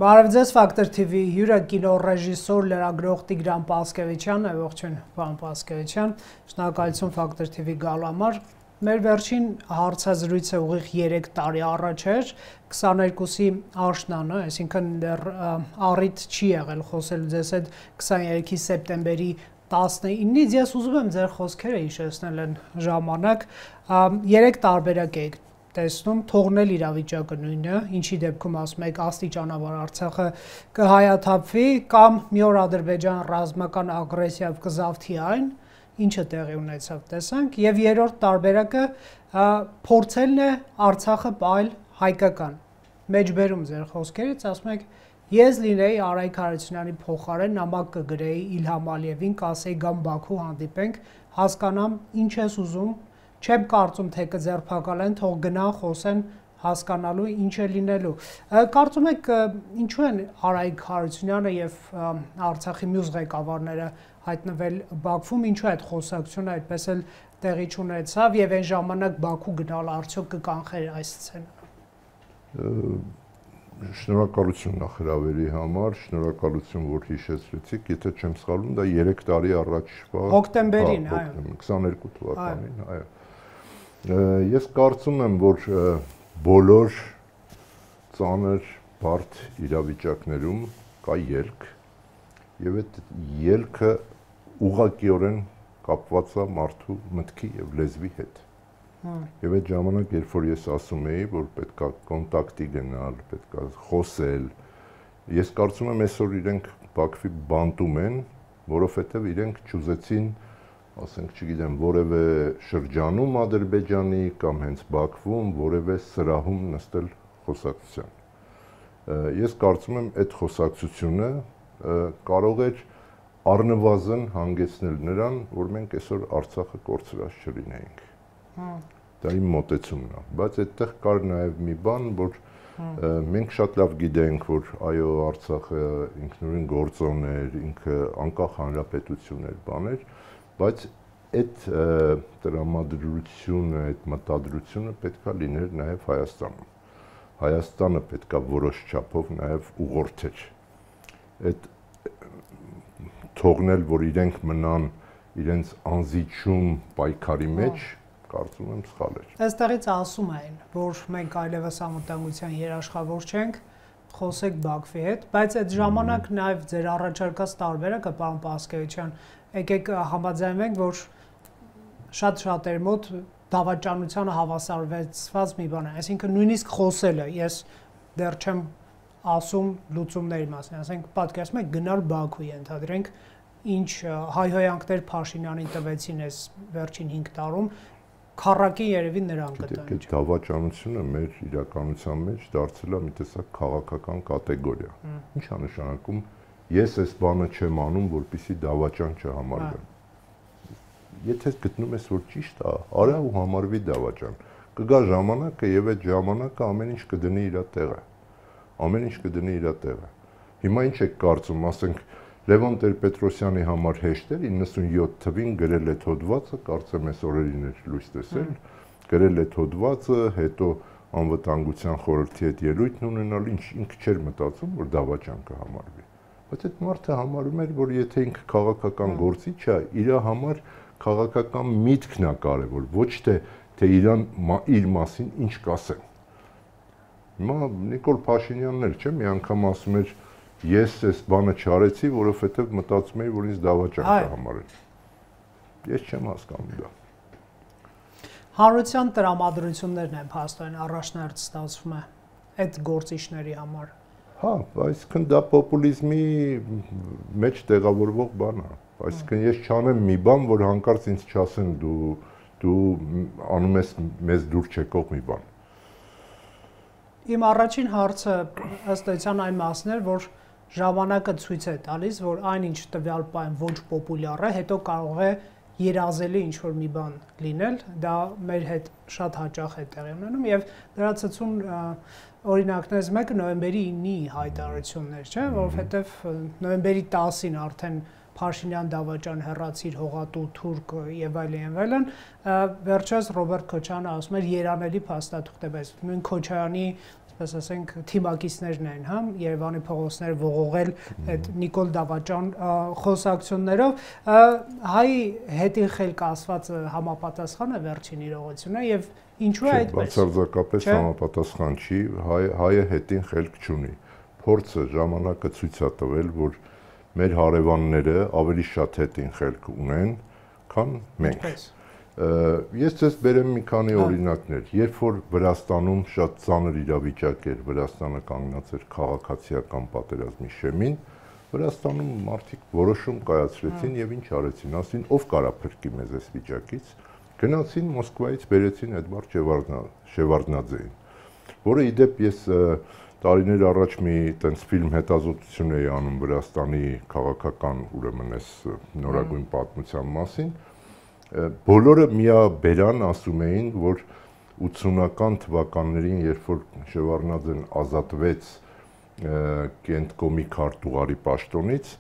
Բարև ձեզ, Ֆակտոր TV հյուրը կինոռեժիսոր, լրագրող Տիգրան Պասկևիչյանն է, ողջույն պարոն Պասկևիչյան, շնորհակալություն Ֆակտոր TV գալու համար։ Մեր վերջին հարցազրույցը ուղիղ 3 տարի առաջ էր, 22-ի աշնանը, այսինքն դեռ առիթ չի եղել խոսել ձեզ հետ 23-ի սեպտեմբերի 19-ից, ես ուզում եմ ձեր խոսքերը հիշեցնել են ժամանակ, 3 տարբերակ եք տեսնում, թողնել իրավիճակը նույնը, ինչի դեպքում ասում եք աստիճանաբար Արցախը կհայաթափվի կամ մի օր Ադրբեջան ռազմական ագրեսիայով կզավթի այն, ինչը տեղի ունեցավ տեսանք, եւ երրորդ տարբերակը փորձելն է Արցախը պահել հայկական։ Մեջբերում ձեր խոսքերից ասում եք ես լինեի Արայք Հարությունյանի փոխարեն նամակ կգրեի Իլհամ Ալիևին, կասեի գամ Բաքու հանդիպենք, հասկանամ ինչ ես ուզում, չեմ կարծում թե կձերբակալեն, թող գնան խոսեն հասկանալու ինչ է լինելու։ Կարծում եք ինչու են Արայք Հարությունյանը եւ Արցախի մյուս ղեկավարները հայտնվել Բաքվում, ինչու այդ խոսակցությունը այդպես էլ տեղի չունեցավ եւ այն ժամանակ Բաքու գնալ արդյոք կկանխեր այս սցենարը։ Շնորհակալություն նախհրավերի համար, շնորհակալություն, որ հիշեցրեցիք, եթե չեմ սխալվում, դա 3 տարի առաջվա հոկտեմբերին, այո, 22 թվականին, այո։ Ես կարծում եմ, որ բոլոր ծանր բարդ իրավիճակներում կա ելք եւ այդ ելքը ուղղակիորեն կապված է մարդու մտքի եւ լեզվի հետ։ Եվ այդ ժամանակ, երբ որ ես ասում էի, որ պետք է կոնտակտի գնալ, պետք է խոսել, ես կարծում եմ այսօր իրենք Բաքվի բանտում են, որովհետև իրենք չուզեցին, ասենք, չգիտեմ, որևէ շրջանում Ադրբեջանի կամ հենց Բաքվում որևէ սրահում նստել խոսակցության։ Ես կարծում եմ այդ խոսակցությունը կարող էր առնվազն հանգեցնել նրան, որ մենք այսօր Արցախը կորցրած չլինեինք։ Դա իմ մոտեցումն է, բայց այդտեղ կար նաև մի բան, որ մենք շատ լավ գիտենք, որ այո, Արցախը ինքնուրույն գործոն էր, ինքը անկախ հանրապետություն էր, բաներ, բայց այդ տրամադրությունը, այդ մտադրությունը պետք է լիներ նաև Հայաստանում։ Հայաստանը պետք է որոշ չափով նաև ուղղորդեր։ Այդ թողնել, որ իրենք մնան իրենց անզիջում պայքարի մեջ, կարծում եմ սխալ էր։ Այստեղից ասում էին, որ մենք այլևս անվտանգության երաշխավոր չենք, խոսեք Բաքվի հետ, բայց այդ ժամանակ նաև ձեր առաջարկած տարբերակը, պարոն Պասկևիչյան, եկեք համաձայնվենք, որ շատ-շատերի մոտ դավաճանությանը հավասարվեցված մի բան է, այսինքն նույնիսկ խոսելը, ես դեռ չեմ ասում լուծումների մասին, ասենք պատկերացնում եք գնալ Բաքու, ենթադրենք, ինչ հայհոյանքներ Փաշինյանին տվեցին այս վերջին 5 տարում, քառակին երևի նրան կտան։ Այդ դավաճանությունը մեր իրականության մեջ դարձել է մի տեսակ քաղաքական կատեգորիա։ Ինչ է նշանակում ես այս բանը չեմ անում, որպեսզի դավաճան չհամարվեմ։ Եթե գտնում ես, որ ճիշտ է, արա ու համարվի դավաճան։ Կգա ժամանակը եւ այդ ժամանակը ամեն ինչ կդնի իր տեղը։ Ամեն ինչ կդնի իր տեղը։ Հիմա ինչ եք կարծում, ասենք Լևոն Տեր-Պետրոսյանի համար հեշտ էր 97 թվին գրել այդ հոդվածը, կարծեմ այս օրերին էր լույս տեսել, գրել այդ հոդվածը, հետո անվտանգության խորհրդի հետ ելույթ ունենալ, ինքը չէր մտածում, որ դավաճան կհամարվի։ Բայց այդ մարդը համարում էր, որ եթե ինքը քաղաքական գործիչ է, իր համար քաղաքական միտքն է կարևոր, ոչ թե իր մասին ինչ կասեն։ Հիմա Նիկոլ Փաշինյանն էլ չէ, մի անգամ ասում էր ես այս բանը չարեցի, որովհետև մտածում էի, որ ինձ դավաճան կհամարեն։ Ես չեմ հասկանում դա։ Հանրության տրամադրություններն են փաստորեն առաջնահերթ ստացվում է այդ գործիչների համար։ Հա, այսինքն դա պոպուլիզմի մեջ տեղավորվող բան է։ Այսինքն ես չանեմ մի բան, որ հանկարծ ինձ չասեն դու անում ես մեզ դուր չեկող մի բան։ Իմ առաջին հարցը ըստ էության այն մասն էր, որ ժամանակը ցույց է տալիս, որ այնինչ տվյալ պահին ոչ պոպուլյար է, հետո կարող է երազելի ինչ-որ մի բան լինել, դա մեր հետ շատ հաճախ է տեղի ունենում եւ դրա ցցուն օրինակներից մեկը նոյեմբերի 9-ի հայտարարություններ, չէ, որովհետեւ նոյեմբերի 10-ին արդեն Փաշինյան դավաճան հեռացիր հողատու թուրք եւ այլն, վերջերս Ռոբերտ Քոչարյանը ասում էր երանելի փաստաթուղթ է, բայց նույն Քոչարյանի այսպես ասենք, թիմակիցներն են, հա, Երևանի փողոցները ողողել այդ Նիկոլ Դավաճան խոսակցություններով, հայ հետին խելք ասվածը համապատասխան է վերջին իրողությունը եւ ինչու է այդպես։ Բացարձակապես համապատասխան չի, հայը հետին խելք չունի։ Փորձը ժամանակը ցույց է տվել, որ մեր հարևանները ավելի շատ հետին խելք ունեն, քան մենք։ Ես ձեզ բերեմ մի քանի օրինակներ։ Երբ որ Վրաստանում շատ ծանր իրավիճակ էր, Վրաստանը կանգնած էր քաղաքացիական պատերազմի շեմին, Վրաստանում մարդիկ որոշում կայացրեցին եւ ինչ արեցին, ասին ով կարա փրկի մեզ այս վիճակից, գնացին Մոսկվայից բերեցին Էդվարդ Շևարդնաձեին, որը իդեպ ես տարիներ առաջ մի տենց ֆիլմ հետազոտություն էի անում Վրաստանի քաղաքական ուրեմն այս նորագույն պատմության մասին, բոլորը միաբերան ասում էին, որ 80-ական թվականներին, երբ որ Շևարդնաձեն ազատվեց Կենտկոմի քարտուղարի պաշտոնից,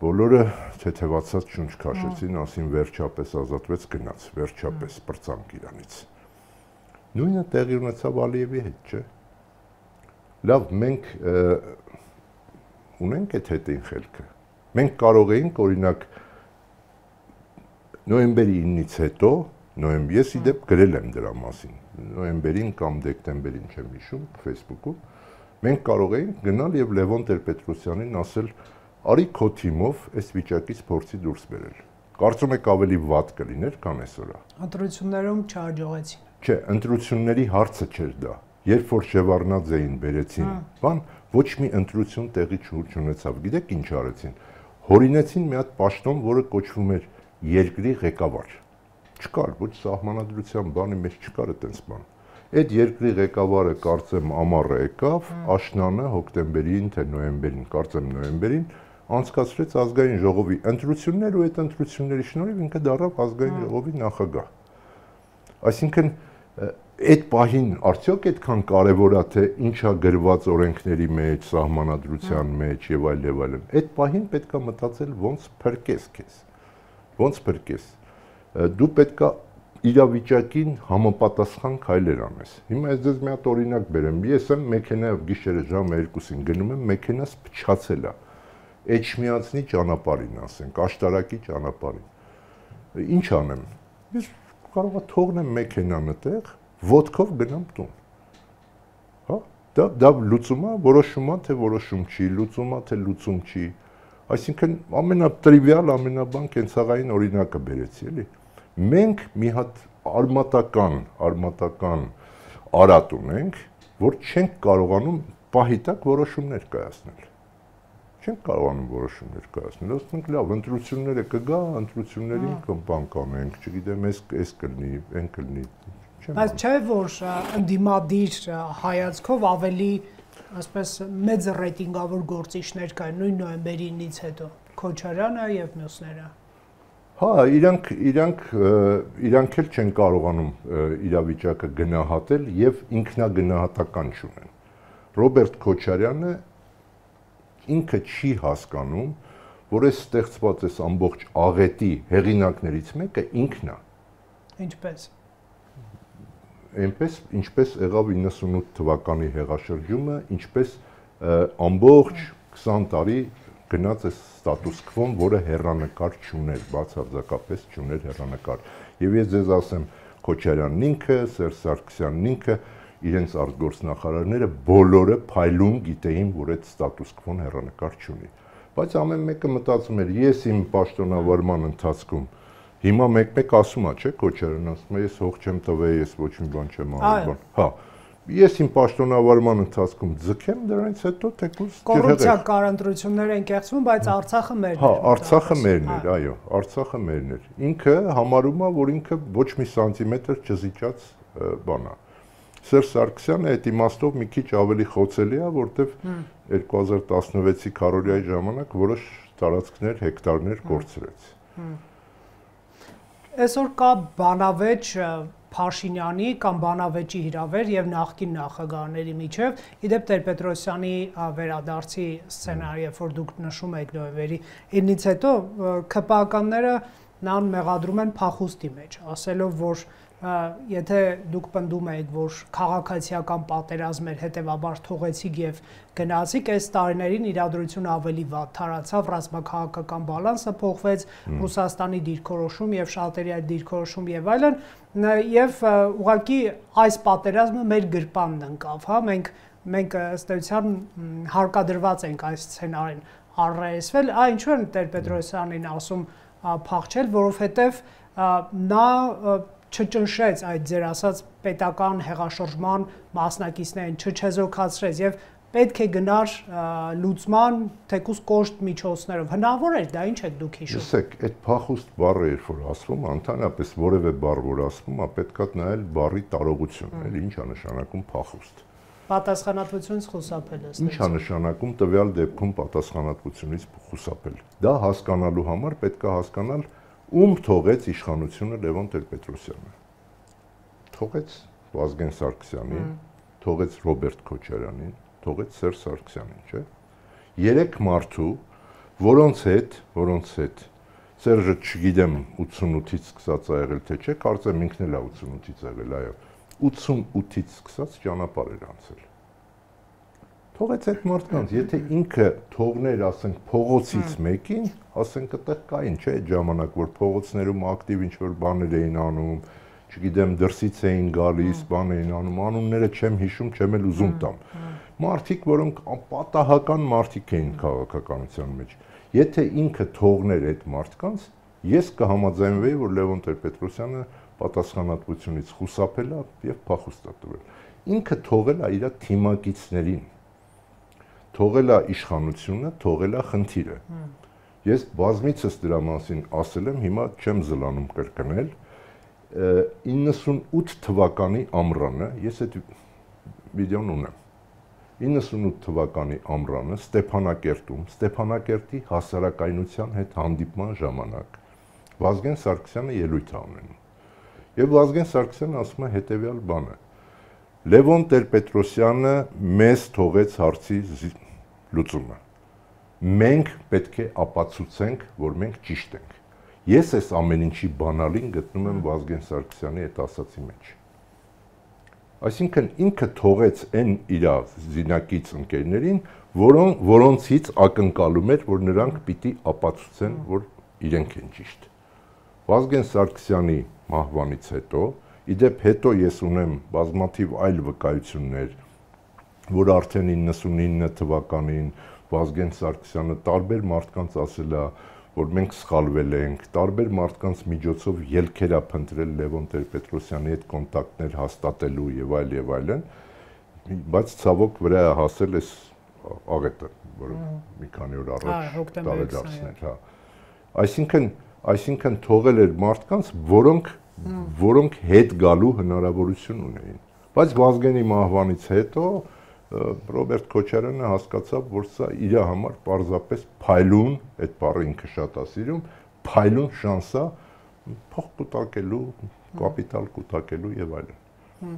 բոլորը թեթևացած շունչ քաշեցին, ասին վերջապես ազատվեց, գնաց, վերջապես պրծանք իրանից։ Նույնը տեղի ունեցավ Ալիևի հետ, չէ՞։ Լավ, մենք ունենք այդ հետին խելքը։ Մենք կարող էինք, օրինակ, նոյեմբերի 9-ից հետո, ես իդեպ գրել եմ դրա մասին, նոյեմբերին կամ դեկտեմբերին չեմ հիշում, Facebook-ում, մենք կարող էինք գնալ եւ Լևոն Տեր-Պետրոսյանին ասել, արի քո թիմով այս վիճակից փորձի դուրս բերել։ Կարծում եք ավելի վատ կլիներ, քան այսօր։ Ընտրություններում չհաջողեցին։ Չէ, ընտրությունների հարցը չէր դա։ Երբ որ Շևարդնաձեին բերեցին, բան ոչ մի ընտրություն տեղի չունեցավ։ Գիտեք ինչ արեցին։ Հորինեցին մի հատ պաշտոն, որը կոչվում էր երկրի ղեկավար։ Չկար, ոչ սահմանադրության բանի մեջ չկար այդպես բան։ Այդ երկրի ղեկավարը կարծեմ ամառը եկավ, աշնանը հոկտեմբերին թե նոյեմբերին, կարծեմ նոյեմբերին, անցկացրեց ազգային ժողովի ընտրություններ ու այդ ընտրությունների շնորհիվ ինքը դառավ ազգային ժողովի նախագահ։ Այսինքն այդ պահին արդյոք այդքան կարևոր է թե ինչա գրված օրենքների մեջ, սահմանադրության մեջ եւ այլն։ Այդ պահին պետքա մտածել ոնց փրկես քեզ։ Ոնց փրկես։ Դու պետքա իրավիճակին համապատասխան քայլեր անես։ Հիմա ես ձեզ մի հատ օրինակ բերեմ։ Ես եմ մեքենայով գիշերը ժամը 2-ին գնում եմ, մեքենաս փչացել է։ Էջմիածնի ճանապարհին, ասենք, աշտարակի ճանապարհին։ Ինչ անեմ։ Ես կարող եմ թողնեմ մեքենան այդտեղ, ոտքով գնամ տուն։ Հա, դա լուծում է, որոշում է, թե որոշում չի, լուծում է, թե լուծում չի։ Այսինքն ամենատրիվիալ, ամենաբան կենցաղային օրինակը բերեցի, էլի։ Մենք մի հատ արմատական արատ ունենք, որ չենք կարողանում պահի տակ որոշումներ կայացնել։ Չենք կարողանում որոշումներ կայացնել, ասում ենք լավ, ընտրությունները կգա, ընտրություններին կմպան կանենք, չգիտեմ, այս կլինի, այն կլինի։ Բայց չէ որ ընդդիմադիր հայացքով ավելի ասպես մեծ ռեյտինգավոր գործիչներ կային նույն նոյեմբերի 9-ից հետո, Քոչարյանը եւ մյուսները։ Հա, իրանք էլ չեն կարողանում իրավիճակը գնահատել եւ ինքնագնահատական չունեն։ Ռոբերտ Քոչարյանը ինքը չի հասկանում, որ այս ստեղծված այս ամբողջ աղետի հեղինակներից մեկը ինքն է։ Ինչպես։ Այնպես, ինչպես եղավ 98 թվականի հեղաշրջումը, ինչպես ամբողջ 20 տարի գնաց այս ստատուս քվոն, որը հեռանկար չուներ, բացարձակապես չուներ հեռանկար։ Եվ ես ձեզ ասեմ, Քոչարյանն ինքը, Սերժ Սարգսյանն ինքը, իրենց արտգործնախարարները բոլորը փայլուն գիտեին, որ այդ ստատուս քվոն հեռանկար չունի։ Բայց ամեն մեկը մտածում էր, ես իմ պաշտոնավարման ընթացքում հիմա մեկ-մեկ ասում է, չէ, Քոչարյանն ասում է, ես հող չեմ տվել, ես ոչ մի բան չեմ արել։ Հա, ես իմ պաշտոնավարման ընթացքում ձգեմ, դրանից հետո թեկուզ կոռուպցիա կար, ընտրություններ են կեղծվում, բայց Արցախը մերն էր։ Հա, Արցախը մերն էր, այո, Արցախը մերն էր։ Ինքը համարում է, որ ինքը ոչ մի սանտիմետր չզիջած բան է։ Սերժ Սարգսյանը այդ իմաստով մի քիչ ավելի խոցելի է, որտեվ 2016-ի քարոզիայի ժամանակ որոշ տարածքներ, հեկտարներ կորցրեց։ Այսօր կա բանավեճ Փաշինյանի կամ բանավեճի հրավեր եւ նախկին նախագահների միջև, իդեպ Տեր-Պետրոսյանի վերադարձի սցենարը, երբ որ դուք նշում եք նոյեմբերի 9-ից հետո ԿՊԱ-ականները նրան մեղադրում են փախուստի մեջ, ասելով որ եթե դուք պնդում եք, որ քաղաքացիական պատերազմ էր, հետևաբար թողեցիք եւ գնացիք, այս տարիներին իրադրությունը ավելի վատ թարացավ, ռազմաքաղաքական բալանսը փոխվեց, Ռուսաստանի դիրքորոշում եւ շատերի այդ դիրքորոշում եւ այլն, եւ ուղղակի այս պատերազմը մեր գրպանն ընկավ, հա, մենք ըստ էության հարկադրված ենք այս սցենարին առնեսվել, ինչու են Տեր-Պետրոսյանին ասում փախչել, որովհետեւ նա չճնշեց այդ ձեր ասած պետական հեղաշրջման մասնակիցներին, չչեզոքացրեց եւ պետք է գնար լուծման թեկուզ կոշտ միջոցներով։ Հնարավոր էր դա, ինչ եք դուք հիշում։ Լսեք, այդ փախուստ բառը երբ որ ասվում, ընդհանրապես որևէ բառ որ ասվում, պետքա նայել բառի տարողությունն, էլի ինչ է նշանակում փախուստ։ Պատասխանատվությունից խուսափել է։ Ինչ է նշանակում տվյալ դեպքում պատասխանատվությունից խուսափել։ Դա հասկանալու համար պետքա հասկանալ ում թողեց իշխանությունը Լևոն Տեր-Պետրոսյանը։ Թողեց Վազգեն Սարգսյանին, թողեց Ռոբերտ Քոչարյանին, թողեց Սերժ Սարգսյանին, չէ՞։ Երեք մարդու, որոնց հետ Սերժը չգիտեմ 88-ից սկսած ա եղել թե չէ, կարծեմ ինքն էլ է 88-ից եղել, այո, 88-ից սկսած ճանապարհ էր անցել։ Թողեց այդ մարդկանց, եթե ինքը թողներ, ասենք, փողոցից մեկին, ասենք, այդտեղ կային, չէ՞, այդ ժամանակ, որ փողոցներում ակտիվ ինչ-որ բաներ էին անում, չգիտեմ, դրսից էին գալիս, բան էին անում, անունները չեմ հիշում, չեմ էլ ուզում տամ։ Մարդիկ, որոնք պատահական մարդիկ էին քաղաքականության մեջ։ Եթե ինքը թողներ այդ մարդկանց, ես կհամաձայնվեի, որ Լևոն Տեր-Պետրոսյանը պատասխանատվությունից խուսափել է եւ փախուստ է տվել։ Ինքը թողել է իր թիմակիցներին, թողել է իշխանությունը, թողել է խնդիրը։ Ես բազմիցս դրա մասին ասել եմ, հիմա չեմ զլանում կրկնել, 98 թվականի ամռանը, ես այդ վիդեոն ունեմ, 98 թվականի ամռանը Ստեփանակերտում, Ստեփանակերտի հասարակայնության հետ հանդիպման ժամանակ Վազգեն Սարգսյանը ելույթ է ունենում։ Եվ Վազգեն Սարգսյանը ասում է հետևյալ բանը. Լևոն Տեր-Պետրոսյանը մեզ թողեց հարցի լուծումը։ Մենք պետք է ապացուցենք, որ մենք ճիշտ ենք։ Ես այս ամեն ինչի բանալին գտնում եմ Վազգեն Սարգսյանի այդ ասացի մեջ։ Այսինքն ինքը թողեց այն իր զինակից ընկերներին, որոնցից ակնկալում էր, որ նրանք պիտի ապացուցեն, որ իրենք են ճիշտ։ Վազգեն Սարգսյանի մահվանից հետո, իդեպ հետո ես ունեմ բազմաթիվ այլ վկայություններ, որ արդեն 99 թվականին Վազգեն Սարգսյանը տարբեր մարդկանց ասել է, որ մենք սխալվել ենք, տարբեր մարդկանց միջոցով ելքեր է փնտրել Լևոն Տեր-Պետրոսյանի հետ կոնտակտներ հաստատելու եւ այլն, բայց ցավոք վրա է հասել այս աղետը, որը մի քանի օր առաջ տարեդարձներ, հա։ Այսինքն թողել էր մարդկանց, որոնք հետ գալու հնարավորություն ունեին։ Բայց Վազգենի մահվանից հետո Ռոբերտ Քոչարյանը հասկացավ, որ սա իր համար պարզապես փայլուն, այդ բառը ինքը շատ է սիրում, փայլուն շանս է փող կուտակելու, կապիտալ կուտակելու եւ այլն։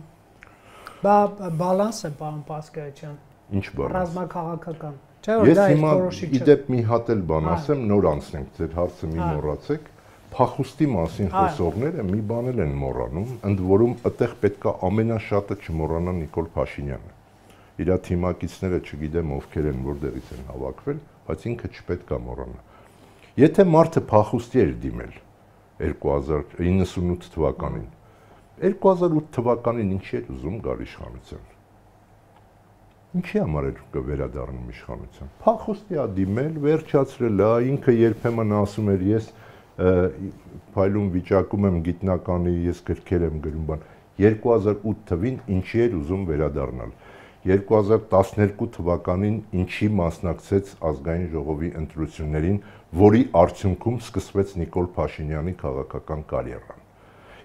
Բալանս է, պարոն Պասկևիչյան։ Ինչ բալանս։ Ռազմաքաղաքական։ Չէ՞ որ դա ես հիմա իդեպ մի հատ էլ բան ասեմ, նոր անցնենք, ձեր հարցը մի մոռացեք։ Փախուստի մասին խոսողները մի բան էլ են մոռանում, ընդ որում այդտեղ պետքա ամենաշատը չմոռանա Նիկոլ Փաշինյանը։ Իր թիմակիցները չգիտեմ ովքեր են, որտեղից են հավաքվել, բայց ինքը չպետք է մոռանա։ Եթե մարդը փախուստի էր դիմել 2098 թվականին, 2008 թվականին ինչի էր ուզում գալ իշխանության։ Ինչի համար էր կվերադառնում իշխանության։ Փախուստի է դիմել, վերջացրել է, ինքը երբեմն ասում էր ես փայլուն վիճակում եմ գիտնականի, ես գրքեր եմ գրում բան։ 2008 թվին ինչի էր ուզում վերադառնալ։ 2012 թվականին ինչի մասնակցեց ազգային ժողովի ընտրություններին, որի արդյունքում սկսվեց Նիկոլ Փաշինյանի քաղաքական կարիերան։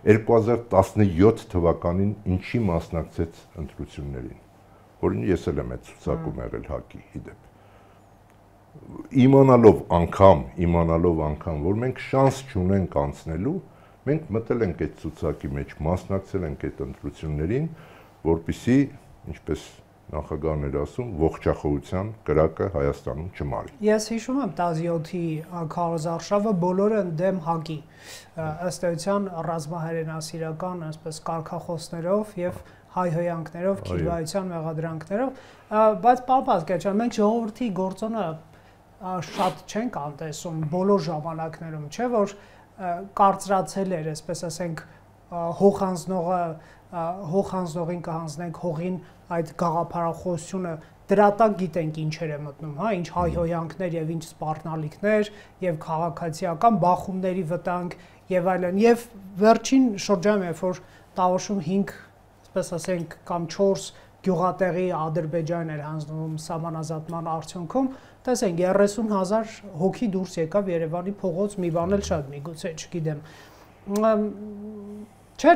2017 թվականին ինչի մասնակցեց ընտրություններին, որին ես էլ եմ այդ ցուցակում եղել ՀԱԿ-ի իդեպ։ Իմանալով անգամ, որ մենք շանս չունենք անցնելու, մենք մտել ենք այդ ցուցակի մեջ, մասնակցել ենք այդ ընտրություններին, որպեսզի, ինչպես նախագահն էր ասում, ողջախոհության կրակը Հայաստանում չմարի։ Ես հիշում եմ 17-ի քարոզարշավը բոլորը ընդդեմ ՀԱԿ-ի, ըստ էության ռազմահայրենասիրական, այսպես կարգախոսներով եւ հայհոյանքներով, քիվայության մեղադրանքներով, բայց պարոն Պասկևյան, մենք ժողովրդի գործոնը շատ չենք անտեսում բոլոր ժամանակներում, չէ՞ որ կարծրացել էր, այսպես ասենք, հողանձնողին կհանձնենք հողին այդ գաղափարախոսությունը դրա տակ գիտենք ինչեր է մտնում, հա, ինչ հայհոյանքներ եւ ինչ սպառնալիքներ եւ քաղաքացիական բախումների վտանգ եւ այլն եւ վերջին շրջանում երբ որ Տավուշում 5, այսպես ասենք, կամ 4 գյուղատեղի Ադրբեջան էր հանձնվում սահմանազատման արդյունքում, տեսենք 30,000 հոգի դուրս եկավ Երևանի փողոց, մի բան էլ շատ միգուցե, չգիտեմ։ Չէ՞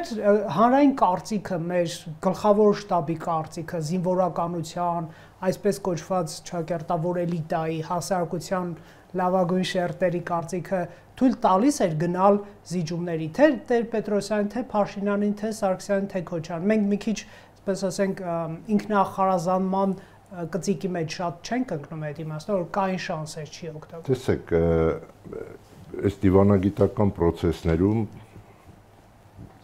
հանրային կարծիքը մեր գլխավոր շտաբի կարծիքը զինվորականության, այսպես կոչված ճակերտավոր էլիտայի, հասարակության լավագույն շերտերի կարծիքը թույլ տալիս էր գնալ զիջումների, թե Տեր-Պետրոսյանին, թե Փաշինյանին, թե Սարգսյանին, թե Քոչարյանին։ Մենք մի քիչ, այսպես ասենք, ինքնախարազանման կծիկի մեջ շատ չենք ընկնում այդ իմաստով, որ կային շանսեր չի օգտագործել։ Տեսեք, այս դիվանագիտական process-ներում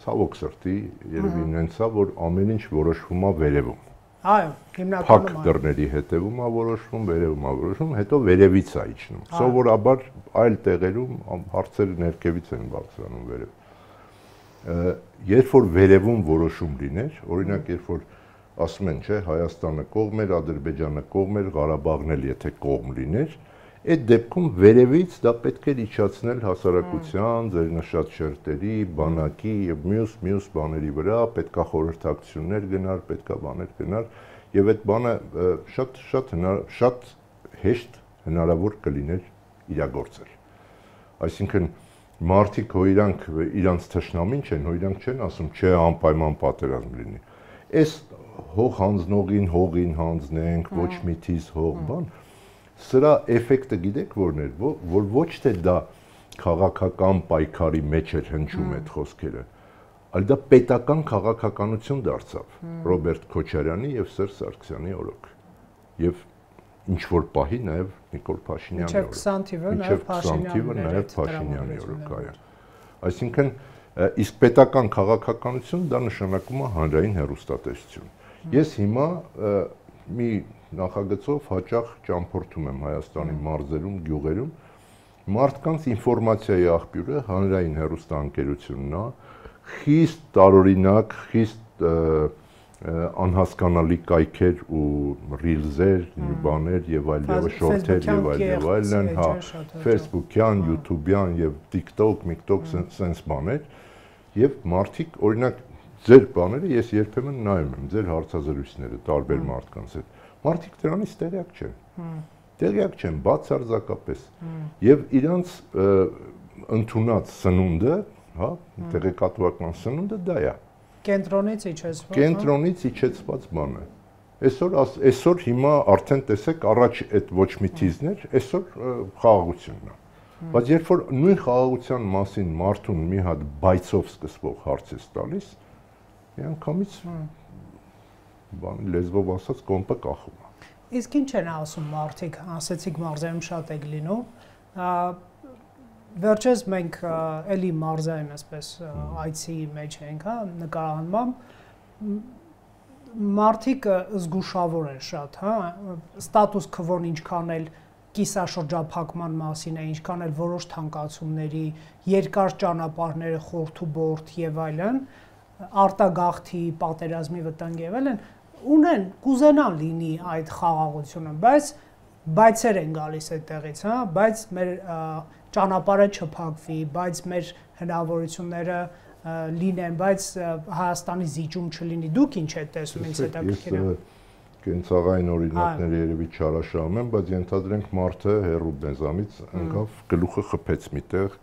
ցավոք սրտի երևի նենցա, որ ամեն ինչ որոշվում է վերևում։ Այո, հիմնականում Փակ դռների հետևում է որոշվում, վերևում է որոշվում, հետո վերևից է իջնում։ Սովորաբար այլ տեղերում հարցերը ներքևից են բարձրանում վերև։ Երբ որ վերևում որոշում լիներ, օրինակ երբ որ ասում են, չէ, Հայաստանը կողմ էր, Ադրբեջանը կողմ էր, Ղարաբաղն էլ եթե կողմ լիներ, այդ դեպքում վերևից դա պետք է իջացնել հասարակության, ձեր նշած շերտերի, բանակի եւ մյուս բաների վրա, պետքա խորհրդակցություններ գնար, պետքա բաներ գնար եւ այդ բանը շատ հեշտ հնարավոր կլիներ իրագործել։ Այսինքն մարդիկ հո իրանց թշնամին չեն, հո իրանք չեն ասում, չէ, անպայման պատերազմ լինի։ Այս հող հանձնողին հողին հանձնենք, ոչ մի թիզ հող բան, սրա էֆեկտը գիտեք որն էր, որ ոչ թե դա քաղաքական պայքարի մեջ էր հնչում այդ խոսքերը, այլ դա պետական քաղաքականություն դարձավ Ռոբերտ Քոչարյանի եւ Սերժ Սարգսյանի օրոք։ Եվ ինչ որ պահի նաեւ Նիկոլ Փաշինյանի օրոք։ Մինչեւ 20 թիվը նաեւ Փաշինյանի օրոք, այո։ Այսինքն իսկ պետական քաղաքականություն դա նշանակում է հանրային հեռուստատեսություն։ Ես հիմա մի նախագծով հաճախ ճամփորդում եմ Հայաստանի մարզերում, գյուղերում, մարդկանց ինֆորմացիայի աղբյուրը հանրային հեռուստաընկերությունն է, խիստ տարօրինակ, խիստ անհասկանալի կայքեր ու ռիլզեր, բաներ եւ այլն, շորթեր եւ այլն, հա, Facebook-յան, YouTube-յան եւ TikTok, sense բաներ եւ մարդիկ, օրինակ, ձեր բաները ես երբեմն նայում եմ, ձեր հարցազրույցները տարբեր մարդկանց հետ։ Մարդիկ դրանից տեղյակ չեն, բացարձակապես։ Եվ իրանց ընդունած սնունդը, հա, տեղեկատվական սնունդը դա է։ Կենտրոնից իջեցված։ Կենտրոնից իջեցված բան է։ Այսօր հիմա արդեն տեսեք առաջ այդ ոչ մի թիզներ, այսօր խաղաղությունն է։ Բայց երբ որ նույն խաղաղության մասին մարդուն մի հատ բայցով սկսվող հարց է տալիս, միանգամից բան լեզվով ասած կոմպը կախում է։ Իսկ ինչ են ասում մարդիկ, ասեցիք մարզերում շատ եք լինում, վերջերս մենք էլի մարզային այսպես այցի մեջ ենք, հա, նկարահանմամբ մարդիկ զգուշավոր են շատ, հա, ստատուս քվոն ինչքան էլ կիսաշրջափակման մասին է, ինչքան էլ որոշ թանկացումների, երկար ճանապարհները խորթուբորդ եւ այլն, արտագաղթի, պատերազմի վտանգ եւ այլն, ունեն կուզենան լինի այդ խաղաղությունը, բայց բայցեր են գալիս այդտեղից, հա, բայց մեր ճանապարհը չփակվի, բայց մեր հնարավորությունները լինեն, բայց Հայաստանի զիջում չլինի։ Դուք ինչ եք տեսնում, ինձ հետաքրքիր է։ Կենցաղային օրինակները երևի չարաշահում են, բայց ենթադրենք մարդը հերու մեզանից ընկավ, գլուխը խփեց միտեղ,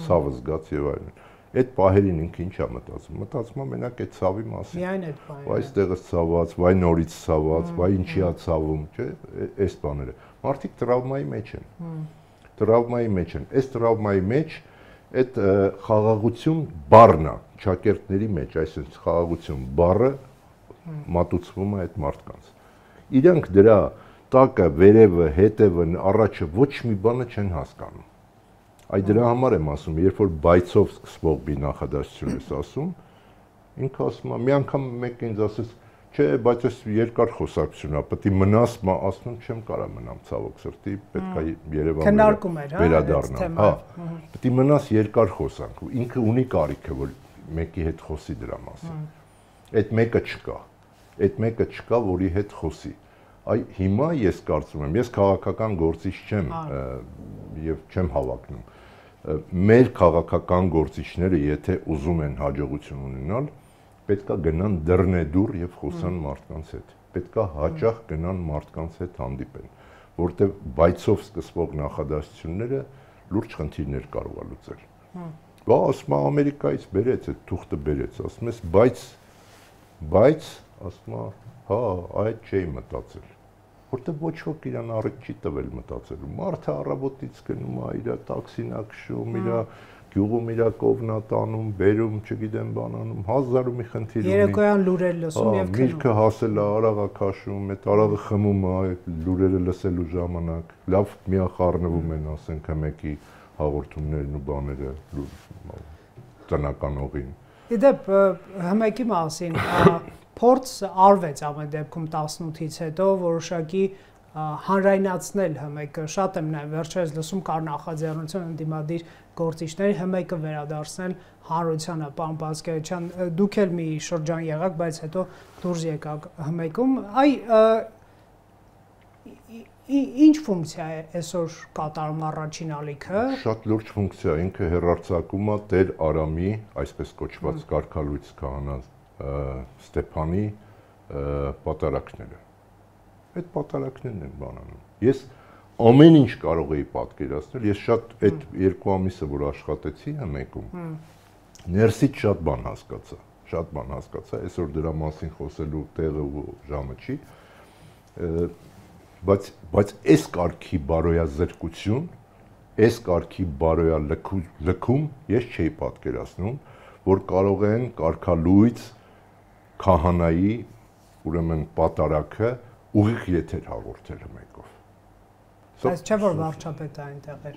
ցավը զգաց եւ այլն։ Այդ պահերին ինքը ինչ է մտածում։ Մտածում է մենակ այդ ցավի մասին։ Միայն այդ բանը։ Վայ այստեղից ցաված, վայ նորից ցաված, վայ ինչի է ցավում, չէ՞, այս բաները։ Մարդիկ տրավմայի մեջ են։ Տրավմայի մեջ են։ Այս տրավմայի մեջ այդ խաղաղություն բառն է ճակերտների մեջ, այսինքն խաղաղություն բառը մատուցվում է այդ մարդկանց։ իրենք դրա տակը, վերևը, հետևը, առաջը ոչ մի բանը չեն հասկանում։ Այդ դրա համար եմ ասում, երբ որ բայցով սկսվող մի նախադասություն ես ասում, ինքը ասում է, մի անգամ մեկ ինձ ասեց, չէ, բայց այս երկար խոսակցություն է, պետք է մնաս, ասում չեմ կարա մնամ ցավոք սրտի, պետք է Երևան վերադառնամ, հա, պետք է մնաս երկար խոսանք, ինքը ունի կարիքը, որ մեկի հետ խոսի դրա մասին։ Այդ մեկը չկա, որի հետ խոսի։ Այ հիմա ես կարծում եմ, ես քաղաքական գործիչ չեմ եւ չեմ հավակնում։ Մեր քաղաքական գործիչները, եթե ուզում են հաջողություն ունենալ, պետքա գնան դռնեդուռ եւ խոսան մարդկանց հետ։ Պետքա հաճախ գնան մարդկանց հետ հանդիպեն, որտեղ բայցով սկսվող նախադասությունները լուրջ խնդիրներ կարող է լուծել։ Բա ասում է Ամերիկայից բերեց, այդ թուղթը բերեց, ասում ես, բայց ասում է, հա, այդ չէի մտածել։ Որտեղ ոչ ոք իրան առիթ չի տվել մտածելու։ Մարդը առավոտից գնում է, իր տաքսին է քշում, իր գյուղում իր կովն է տանում, բերում, չգիտեմ, բան անում, հազար ու մի խնդիր ունի։ Երեկոյան լուրեր լսում եւ քնում։ Միրգը հասել է, արաղ է քաշում, այդ արաղը խմում է, լուրերը լսելու ժամանակ, լավ միախառնվում են, ասենք, մեկի հաղորդումներն ու բաները տնական օղին։ Իդեպ հմեկի մասին փորձ արվեց ամեն դեպքում 18-ից հետո որոշակի հանրայնացնել հմեկը, շատ եմ նաև վերջերս լսում կար նախաձեռնություն ընդդիմադիր գործիչների հմեկը վերադարձնել հանրությանը, պարոն Պասկևիչյան, դուք էլ մի շրջան եղաք, բայց հետո դուրս եկաք հմեկում, ինչ ֆունկցիա է այսօր կատարում առաջին ալիքը։ Շատ լուրջ ֆունկցիա, ինքը հեռարձակում է Տեր Արամի, այսպես կոչված կարգալույց քահանա Ստեփանի պատարակները։ Այդ պատարակներն են բանանում։ Ես ամեն ինչ կարող էի պատկերացնել, ես շատ այդ 2 ամիսը, որ աշխատեցի հմեկում, ներսից շատ բան հասկացա, այսօր դրա մասին խոսելու տեղը ու ժամը չի, բայց այս կարգի բարոյազրկություն, այս կարգի բարոյալքում ես չէի պատկերացնում, որ կարող են կարգալույց քահանայի, ուրեմն պատարակը ուղիղ եթեր հաղորդել հմեկով։ Բայց չէ որ վարչապետը այնտեղ էր։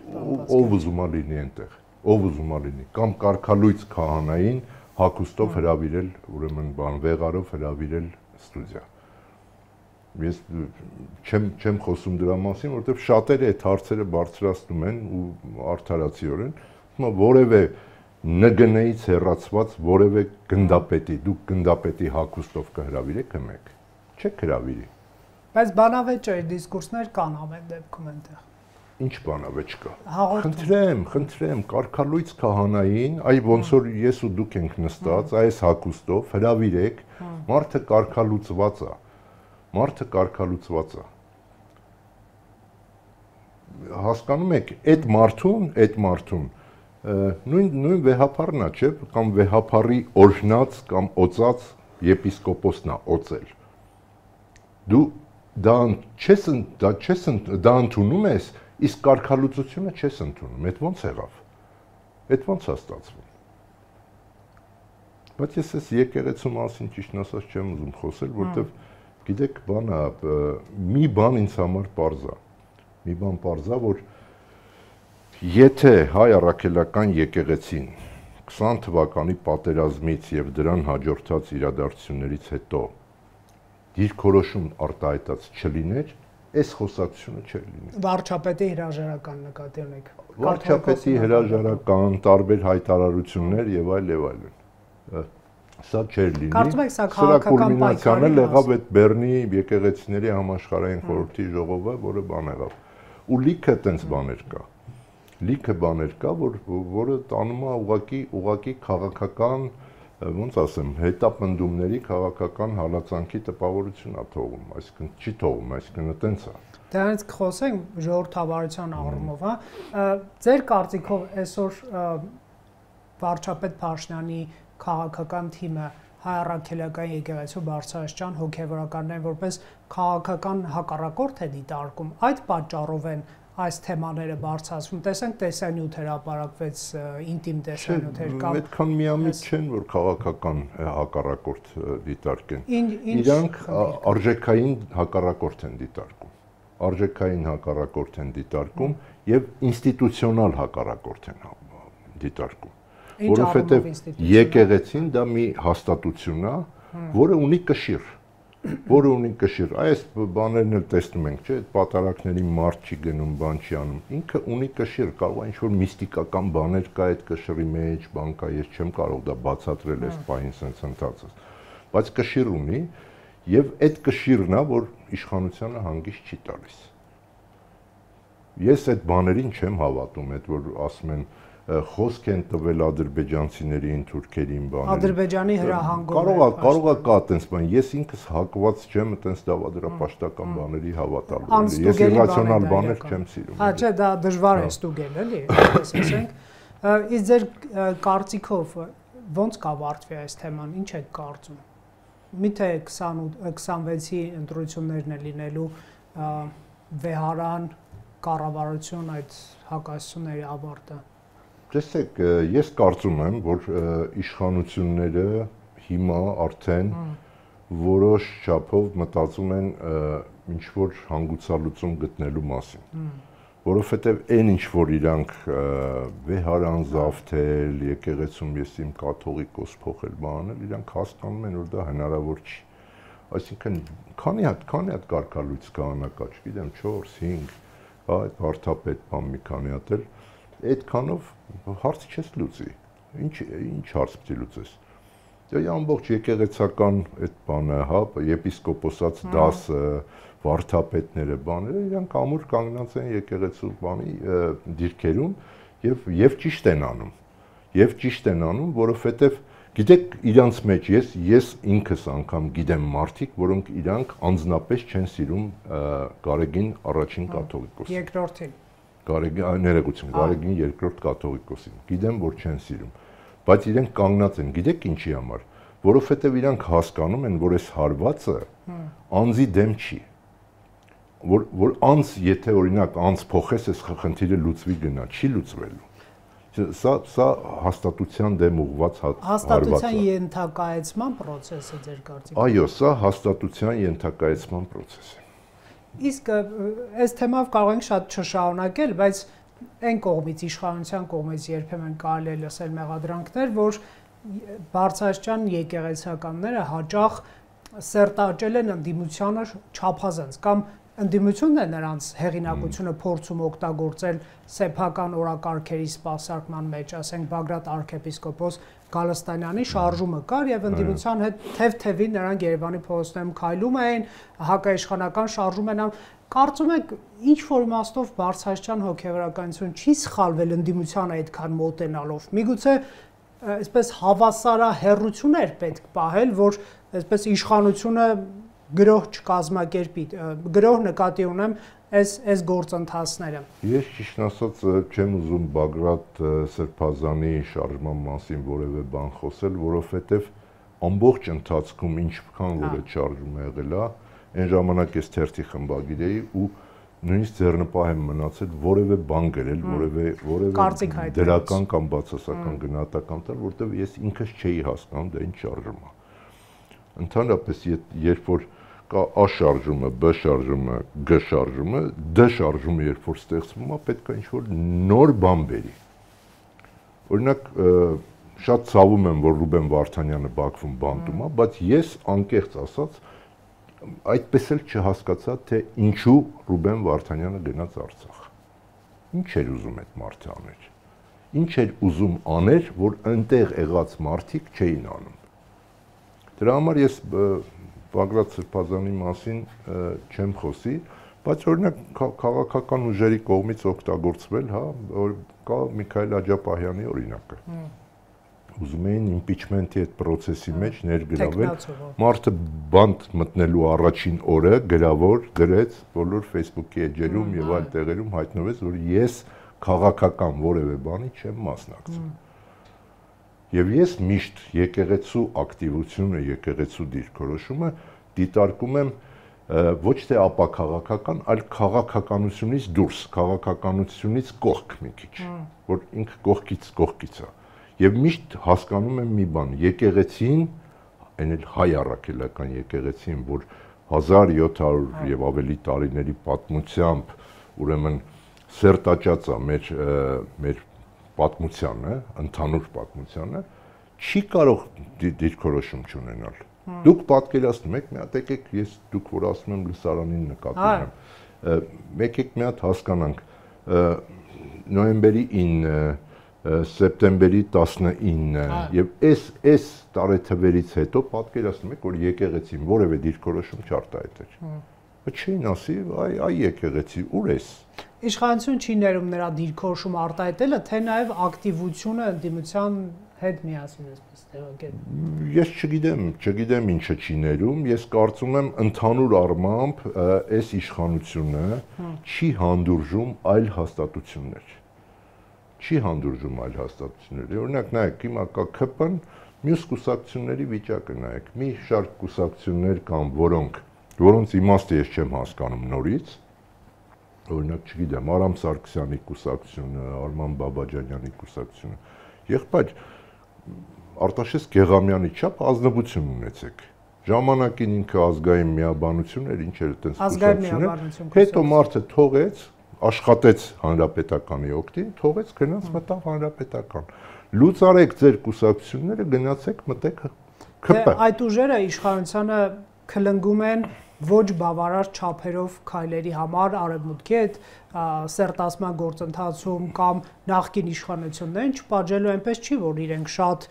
Ով ուզում է լինի այնտեղ, ով ուզում է լինի, կամ կարգալույց քահանային հագուստով հրավիրել, ուրեմն վեղարով հրավիրել ստուդիա։ Ես չեմ խոսում դրա մասին, որովհետև շատերը այդ հարցերը բարձրացնում են ու արդարացիորեն, որևէ ՆԳՆ-ից հեռացված որևէ գնդապետի, դուք գնդապետի հագուստով կհրավիրեք հմեք, չեք հրավիրի։ Բայց բանավեճ դիսկուրսներ կան ամեն դեպքում այնտեղ։ Ինչ բանավեճ կա։ Խնդրեմ, կարգալույց քահանային, այ ոնց որ ես ու դուք ենք նստած, այս հագուստով հրավիրեք, մարդը կարգալուծված է։ Հասկանում եք, այդ մարդուն նույն վեհապարն է, չէ՞, կամ վեհապարի օրհնած կամ օծած եպիսկոպոսն է օծել։ Դու դա ընդունում ես, իսկ կարգալուծությունը չես ընդունում, այդ ո՞նց եղավ։ Այդ ո՞նց է ստացվում։ Բայց ես այս եկեղեցու մասին ճիշտ ասած չեմ ուզում խոսել, որովհետև գիտեք, մի բան ինձ համար պարզ է, որ եթե հայ առաքելական եկեղեցին 20 թվականի պատերազմից եւ դրան հաջորդած իրադարձություններից հետո դիրքորոշում արտահայտած չլիներ, այս խոսակցությունը չէր լինի։ Վարչապետի հրաժարական նկատի ունեք։ Վարչապետի հրաժարական, տարբեր հայտարարություններ եւ այլն։ Սա չէր լինի։ Կարծում եք սա քաղաքական պայքարի եղավ այդ Բեռնի եկեղեցիների համաշխարհային խորհրդի ժողովը, որը բան եղավ։ Ու լիքը տենց բաներ կա, որը տանում է ուղղակի քաղաքական, ոնց ասեմ, հետապնդումների քաղաքական հալածանքի տպավորություն է թողում, այսինքն չի թողում, այսինքն տենց է։ Դրանից կխոսենք ժողովրդավարության առումով, հա։ Ձեր կարծիքով այսօր վարչապետ Փաշինյանի քաղաքական թիմը հայ առաքելական եկեղեցու բարձրաստիճան հոգևորականներ որպես քաղաքական հակառակորդ է դիտարկում, այդ պատճառով են այս թեմաները բարձրացվում։ Տեսանք տեսանյութ հրապարակվեց, ինտիմ տեսանյութեր կամ այդքան միամիտ չեն, որ քաղաքական հակառակորդ դիտարկեն։ Իրանք արժեքային հակառակորդ են դիտարկում։ Արժեքային հակառակորդ են դիտարկում եւ ինստիտուցիոնալ հակառակորդ են դիտարկում։ Որովհետեւ եկեղեցին դա մի հաստատություն է, որը ունի կշիռ։ Այս բաներն էլ տեսնում ենք, չէ՞, այդ պատարակների մարդ չի գնում, բան չի անում։ Ինքը ունի կշիռ, կարող է ինչ-որ միստիկական բաներ կա այդ կշռի մեջ, բան կա, ես չեմ կարող դա բացատրել այս պահին sense ընթացած։ Բայց կշիռ ունի եւ այդ կշիռն է, որ իշխանությանը հանգիստ չի տալիս։ Ես այդ բաներին չեմ հավատում, այդ որ ասում են խոսք են տվել ադրբեջանցիներին, թուրքերին, բաներին։ Ադրբեջանի հրահանգում կարող է կա այտենց բան։ Ես ինքս հակված չեմ այտենց դավադրապաշտական բաների հավատալու։ Ես իրացիոնալ բաներ չեմ սիրում։ Հա, չէ, դա դժվար է ստուգել, էլի, ասենք։ Իսկ ձեր կարծիքով ո՞նց կավարտվի այս թեման, ինչ եք կարծում։ Միթե 26-ի ընտրություններն է լինելու վեհարան, կառավարություն այդ հակասությունների ավարտը։ Տեսեք, ես կարծում եմ, որ իշխանությունները հիմա արդեն որոշ չափով մտածում են ինչ-որ հանգուցալուծում գտնելու մասին, որովհետև այն ինչ-որ իրանք վեհարան զավթել, եկեղեցում ես իմ կաթողիկոս փոխել բանել, իրանք հասկանում են, որ դա հնարավոր չի։ Այսինքն, քանի հատ կարգալույց կհանակա, չգիտեմ, 4-5, այդ վարդապետ բան մի քանի հատ էլ այդքանով հարց չես լուծի։ Ինչ հարց պիտի լուծես։ Դե ամբողջ եկեղեցական այդ բանը, հա, եպիսկոպոսած դասը, վարդապետները, բաները, իրանք ամուր կանգնած են եկեղեցու բանի դիրքերում եւ ճիշտ են անում։ Եվ ճիշտ են անում, որովհետեւ գիտեք, իրանց մեջ ես ինքս անգամ գիտեմ մարդիկ, որոնք իրանք անձնապես չեն սիրում Գարեգին առաջին կաթողիկոսին։ Երկրորդին։ Գարեգին երկրորդ կաթողիկոսին։ Գիտեմ, որ չեն սիրում, բայց իրենք կանգնած են, գիտեք ինչի համար, որովհետև իրանք հասկանում են, որ այս հարվածը անձի դեմ չի, որ անձ, եթե օրինակ անձ փոխես, այս խնդիրը լուծվի գնա, չի լուծվելու։ Սա հաստատության դեմ ուղղված հարված է։ Հաստատության ենթակայեցման process-ը ձեր կարծիքով։ Այո, սա հաստատության ենթակայեցման process է։ Իսկ այս թեմով կարող ենք շատ չշարունակել, բայց այն կողմից, իշխանության կողմից երբեմն կարելի է լսել մեղադրանքներ, որ բարձրաստիճան եկեղեցականները հաճախ սերտաճել են ընդդիմությանը չափազանց կամ ընդդիմությունն է նրանց հեղինակությունը փորձում օգտագործել սեփական օրակարգերի սպասարկման մեջ, ասենք Բագրատ arczepiskopos Գալստանյանի շարժումը կար եւ ընդդիմության հետ թեթևին նրանք Երևանի փողոցներում քայլում էին, հակաիշխանական շարժում են անում։ Կարծում եք ինչ որ իմաստով բարձրաստիճան հոգեվարականություն չի սխալվել ընդդիմությանը այդքան մոտենալով։ Միգուցե այսպես հավասարահեռություն էր պետք պահել, որ այսպես իշխանությունը գրոհ չկազմակերպի, գրոհ նկատի ունեմ այս գործընթացները։ Ես ճիշտ ասած չեմ ուզում Բագրատ Սրբազանի շարժման մասին որևէ բան խոսել, որովհետև ամբողջ ընթացքում ինչքան որ այդ շարժումը եղել է, այն ժամանակ ես թերթի խմբագիր էի ու նույնիսկ ձեռնպահ եմ մնացել որևէ բան գրել, որևէ դրական կամ բացասական գնահատական տալ, որովհետև ես ինքս չէի հասկանում դա ինչ շարժում է։ Ընդհանրապես երբ որ կա A շարժումը, B շարժումը, G շարժումը, D շարժումը երբ որ ստեղծվում է, պետք է ինչ-որ նոր բան բերի։ Օրինակ, շատ ցավում եմ, որ Ռուբեն Վարդանյանը Բաքվում բանտում է, բայց ես անկեղծ ասած այդպես էլ չհասկացա, թե ինչու Ռուբեն Վարդանյանը գնաց Արցախ։ Ինչ էր ուզում այդ մարդը անել։ Ինչ էր ուզում անել, որ այնտեղ եղած մարդիկ չէին անում։ Դրա համար ես Բագրատ Սրբազանի մասին չեմ խոսի, բայց օրինակ քաղաքական ուժերի կողմից օգտագործվել, հա, կա Միքայել Աջապահյանի օրինակը։ Ուզում էին impeachment-ի այդ process-ի մեջ ներգրավել, մարդը բանտ մտնելու առաջին օրը գրավոր գրեց բոլոր Facebook-ի էջերում եւ այլ տեղերում հայտնվեց, որ ես քաղաքական որևէ բանի չեմ մասնակցում։ Եվ ես միշտ եկեղեցու ակտիվությունը, եկեղեցու դիրքորոշումը դիտարկում եմ ոչ թե ապաքաղաքական, այլ քաղաքականությունից դուրս, քաղաքականությունից կողք մի քիչ, որ ինքը կողքից է։ Եվ միշտ հասկանում եմ մի բան, եկեղեցին, այն էլ հայ առաքելական եկեղեցին, որ 1700 եւ ավելի տարիների պատմությամբ, ուրեմն սերտաճած է մեր պատմությանը, ընդհանուր պատմությանը, չի կարող դիրքորոշում չունենալ։ Դուք պատկերացնում եք, մի հատ եկեք, դուք որ ասում եմ լսարանին նկատի ունեմ, եկեք մի հատ հասկանանք, նոյեմբերի 9, սեպտեմբերի 19 եւ այս տարեթվերից հետո պատկերացնում եք, որ եկեղեցին որևէ դիրքորոշում չարտահայտեր։ Չէին ասի, այ եկեղեցի, ուր ես։ Իշխանություն չի ներում նրա դիրքորոշումը արտահայտելը, թե նաեւ ակտիվությունը ընդդիմության հետ միասին էսպես տեղակերպ։ Ես չգիտեմ ինչը չի ներում, ես կարծում եմ ընդհանուր առմամբ այս իշխանությունը չի հանդուրժում այլ հաստատություններ։ Օրինակ նայեք, հիմա կա ԿՊ-ն, մյուս կուսակցությունների վիճակը նայեք։ Մի շարք կուսակցություններ կան, որոնց իմաստը ես չեմ հասկանում նորից։ Օրինակ, չգիտեմ, Արամ Սարգսյանի կուսակցությունը, Արման Բաբաջանյանի կուսակցությունը։ Եղբայր, Արտաշես Գեղամյանի չափ ազնվություն ունեցեք։ Ժամանակին ինքը ազգային միաբանություն էր, ինչ էր այդպես կուսակցություն։ Հետո մարդը թողեց, աշխատեց հանրապետականի օգտին, թողեց գնաց մտավ հանրապետական։ Լուծարեք ձեր կուսակցությունները, գնացեք մտեք ԿՊ։ Այդ ուժերը իշխանությանը քլնգում են ոչ բավարար չափերով քայլերի համար արևմուտքի հետ սերտացման գործընթացում կամ նախկին իշխանություններին չպատժելու այնպես չի, որ իրենք շատ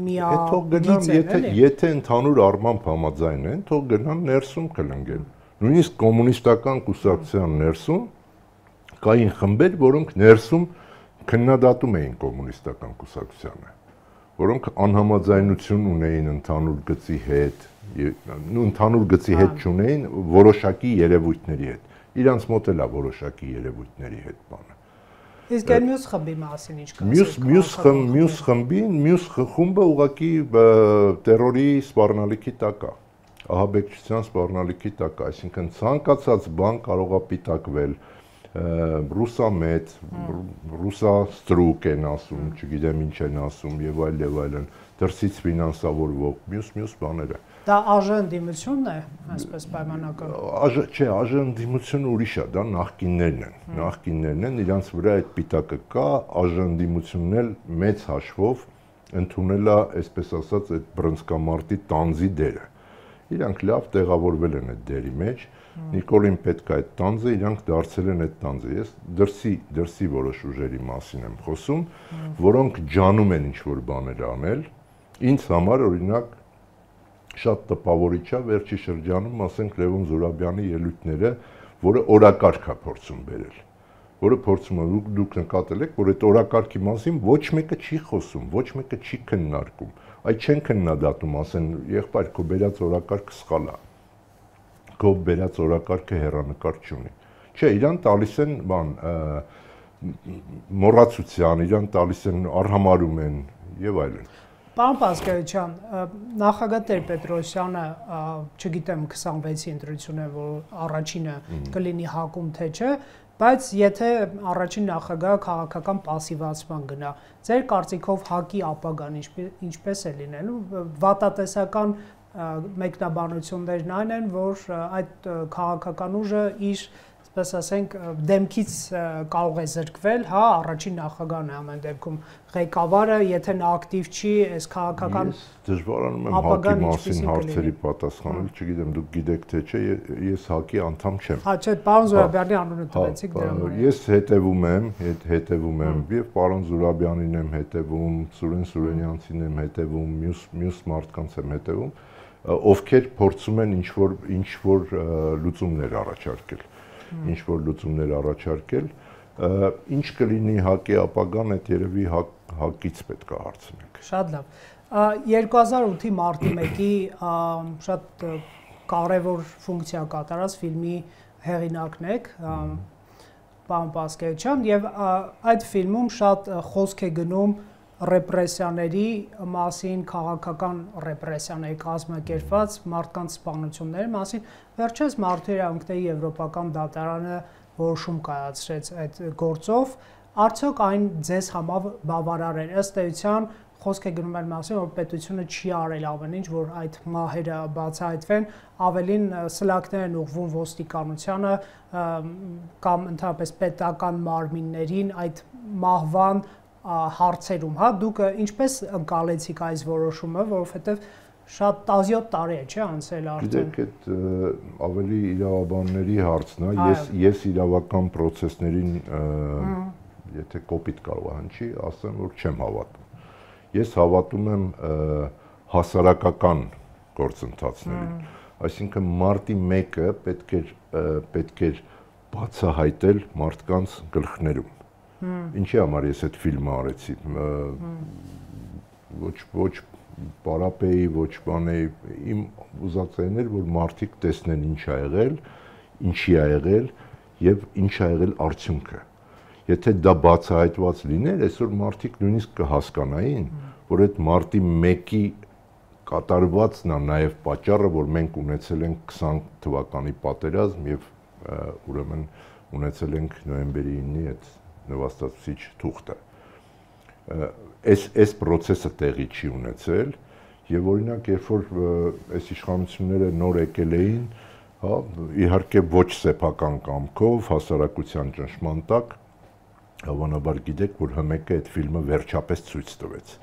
միագիծ են, եթե ընդհանուր առմամբ համաձայն են, թող գնան ներսում կլնգեն։ Նույնիսկ կոմունիստական կուսակցության ներսում կային խմբեր, որոնք ներսում քննադատում էին կոմունիստական կուսակցությանը, որոնք անհամաձայնություն ունեին ընդհանուր գծի հետ, ընդհանուր գծի հետ չունեին որոշակի երևույթների հետ։ Իրանց մոտ էլ է որոշակի երևույթների հետ բանը։ Իսկ այն մյուս խմբի մասին ինչ կասեք։ Մյուս խումբը ուղղակի տերորի սպառնալիքի տակ է, ահաբեկչության սպառնալիքի տակ է, այսինքն ցանկացած բան կարող է պիտակվել, ռուսամետ, ռուսաստրուկ են ասում, չգիտեմ ինչ են ասում եւ այլն, դրսից ֆինանսավորվող, մյուս բաները։ Դա ԱԺ-ընդդիմությունն է, այսպես պայմանական։ Չէ, ԱԺ-ընդդիմությունը ուրիշ է, դա նախկիններն են, իրանց վրա այդ պիտակը կա, ԱԺ-ընդդիմությունն էլ մեծ հաշվով ընդունել է, այսպես ասած, այդ բռնցքամարտի տանձի դերը։ Իրանք լավ տեղավորվել են այդ դերի մեջ, Նիկոլին պետք է այդ տանձը, իրանք դարձել են այդ տանձը։ Ես դրսի որոշ ուժերի մասին եմ խոսում, որոնք ջանում են ինչ-որ բաներ անել։ Ինձ համար, օրինակ, շատ տպավորիչ է վերջի շրջանում, ասենք Լևոն Զուրաբյանի ելույթները, որը օրակարգ է փորձում բերել, որը փորձում է, դուք նկատել եք, որ այդ օրակարգի մասին ոչ մեկը չի խոսում, ոչ մեկը չի քննարկում, այդ չեն քննադատում, ասեն, եղբայր, քո բերած օրակարգը սխալ է, քո բերած օրակարգը հեռանկար չունի։ Չէ, իրան տալիս են մոռացության, իրան տալիս են արհամարում են եւ այլն։ Պարոն Պասկևիչյան, նախագահ Տեր-Պետրոսյանը, չգիտեմ 26-ի ընտրությունը, որ առաջինը կլինի հակում թե չէ, բայց եթե առաջին նախագահը քաղաքական պասիվացման գնա, ձեր կարծիքով ՀԱԿ-ի ապագան ինչպես է լինելու, վատատեսական մեկնաբանություններն այն են, որ այդ քաղաքական ուժը իր այսպես ասենք դեմքից կարող է զրկվել, հա, առաջին նախագահն է ամեն դեպքում ղեկավարը, եթե նա ակտիվ չի, այս քաղաքական դժվարանում եմ ՀԱԿ-ի մասին հարցերի պատասխանել, չգիտեմ դուք գիտեք թե չէ, ես ՀԱԿ-ի անդամ չեմ։ Հա, չէ, պարոն Զուրաբյանի անունը տվեցիք դրա համար։ Ես հետևում եմ, եւ պարոն Զուրաբյանին եմ հետևում, Սուրեն Սուրենյանցին եմ հետևում, մյուս մարդկանց եմ հետևում, ովքեր փորձում են ինչ-որ լուծումներ առաջարկել։ Ինչ կլինի ՀԱԿ-ի ապագան, այդ երևի ՀԱԿ-ից պետք է հարցնենք։ Շատ լավ։ 2008-ի մարտի 1-ի շատ կարևոր ֆունկցիա կատարած ֆիլմի հեղինակն եք, պարոն Պասկևիչյան, եւ այդ ֆիլմում շատ խոսք է գնում ռեպրեսիաների մասին, քաղաքական ռեպրեսիաների կազմակերպված մարդկանց սպանությունների մասին, վերջերս Մարդու իրավունքների եվրոպական դատարանը որոշում կայացրեց այդ գործով, արդյոք այն ձեզ համար բավարար էր, ըստ էության խոսք է գնում այն մասին, որ պետությունը չի արել ամեն ինչ, որ այդ մահերը բացահայտվեն, ավելին սլաքներ են ուղղվում ոստիկանությանը կամ ընդհանրապես պետական մարմիններին այդ մահվան հարցերում, հա, դուք ինչպես ընկալեցիք այս որոշումը, որովհետև շատ 17 տարի է, չէ՞, անցել արդեն։ Գիտեք, այդ ավելի իրավաբանների հարցն է, ես իրավական process-ներին, եթե կոպիտ կարող հնչի, ասեմ, որ չեմ հավատում։ Ես հավատում եմ հասարակական գործընթացներին, այսինքն մարտի 1-ը պետք էր բացահայտել մարդկանց գլխներում։ Ինչի համար ես այդ ֆիլմը արեցի, ոչ պարապեի, ոչ բանեի, իմ ուզածն էր, որ մարդիկ տեսնեն ինչ ա եղել, ինչի ա եղել եւ ինչ ա եղել արդյունքը։ Եթե դա բացահայտված լիներ, այսօր մարդիկ նույնիսկ կհասկանային, որ այդ մարտի 1-ի կատարվածն է նաեւ պատճառը, որ մենք ունեցել ենք 20 թվականի պատերազմ եւ ուրեմն ունեցել ենք նոյեմբերի 9-ի այդ նվաստացուցիչ թուղթը։ Այս process-ը տեղի չի ունեցել եւ օրինակ երբ որ այս իշխանությունները նոր եկել էին, հա, իհարկե ոչ սեփական կամքով, հասարակության ճնշման տակ, հավանաբար գիտեք, որ ՀՄԿ-ը այդ ֆիլմը վերջապես ցույց տվեց։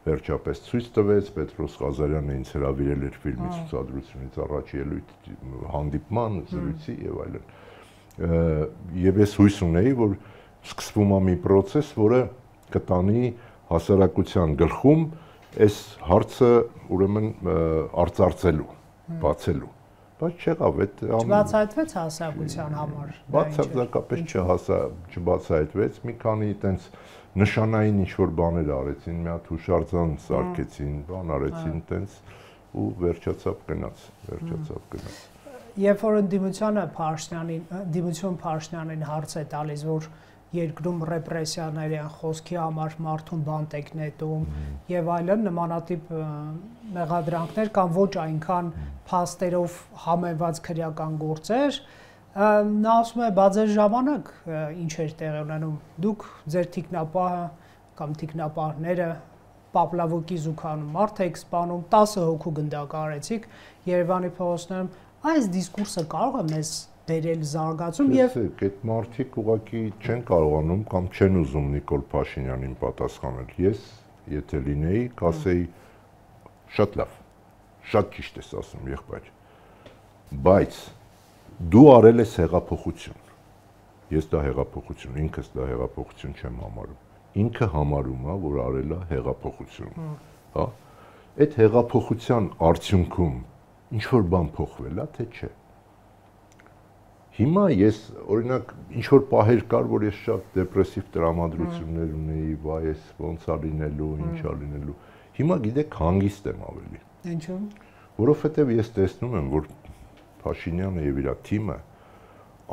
Վերջապես ցույց տվեց, Պետրոս Ղազարյանը ինձ հրավիրել էր ֆիլմի ցուցադրությունից առաջ ելույթ, հանդիպման, զրույցի եւ այլն։ Եվ ես հույս ունեի, որ սկսվում է մի process, որը կտանի հասարակության գլխում այս հարցը ուրեմն արծարծելու, բացելու։ Բայց չեղավ այդ չբացահայտվեց հասարակության համար։ Բացարձակապես չբացահայտվեց, մի քանի այտենց նշանային ինչ-որ բաներ արեցին, մի հատ հուշարձան սարքեցին, բան արեցին այտենց ու վերջացավ գնաց։ Երբ որ դիմություն Փարշնյանին հարց է տալիս, որ երկրում ռեպրեսիաների են խոսքի համար մարդուն բանտ եք նետում եւ այլն նմանատիպ մեղադրանքներ կամ ոչ այնքան փաստերով համեմված քրեական գործեր, նա ասում է, բա ձեր ժամանակ ինչ էր տեղի ունենում, դուք ձեր թիկնապահը կամ թիկնապահները Պապլավոկի զուգանում մարդ եք սպանում, 10 հոգու գնդակ արեցիք Երևանի փողոցներում, այս դիսկուրսը կարող է մեզ դերել զարգացում եւ այդ մարդիկ ուղղակի չեն կարողանում կամ չեն ուզում Նիկոլ Փաշինյանին պատասխանել։ Ես եթե լինեի, կասեի շատ լավ, շատ ճիշտ ես ասում, եղբայր։ Բայց դու արել ես հեղափոխություն։ Ես դա հեղափոխություն, ինքս դա հեղափոխություն չեմ համարում։ Ինքը համարում է, որ արել է հեղափոխություն, հա։ Այդ հեղափոխության արդյունքում ինչ որ բան փոխվել է, թե չէ։ Հիմա ես օրինակ ինչ որ պահեր կար, որ ես շատ դեպրեսիվ տրամադրություններ ունեի, վայ, ես ոնց է լինելու, ինչ է լինելու։ Հիմա գիտեք հանգիստ եմ ավելի։ Ինչու՞։ Որովհետև ես տեսնում եմ, որ Փաշինյանը եւ իր թիմը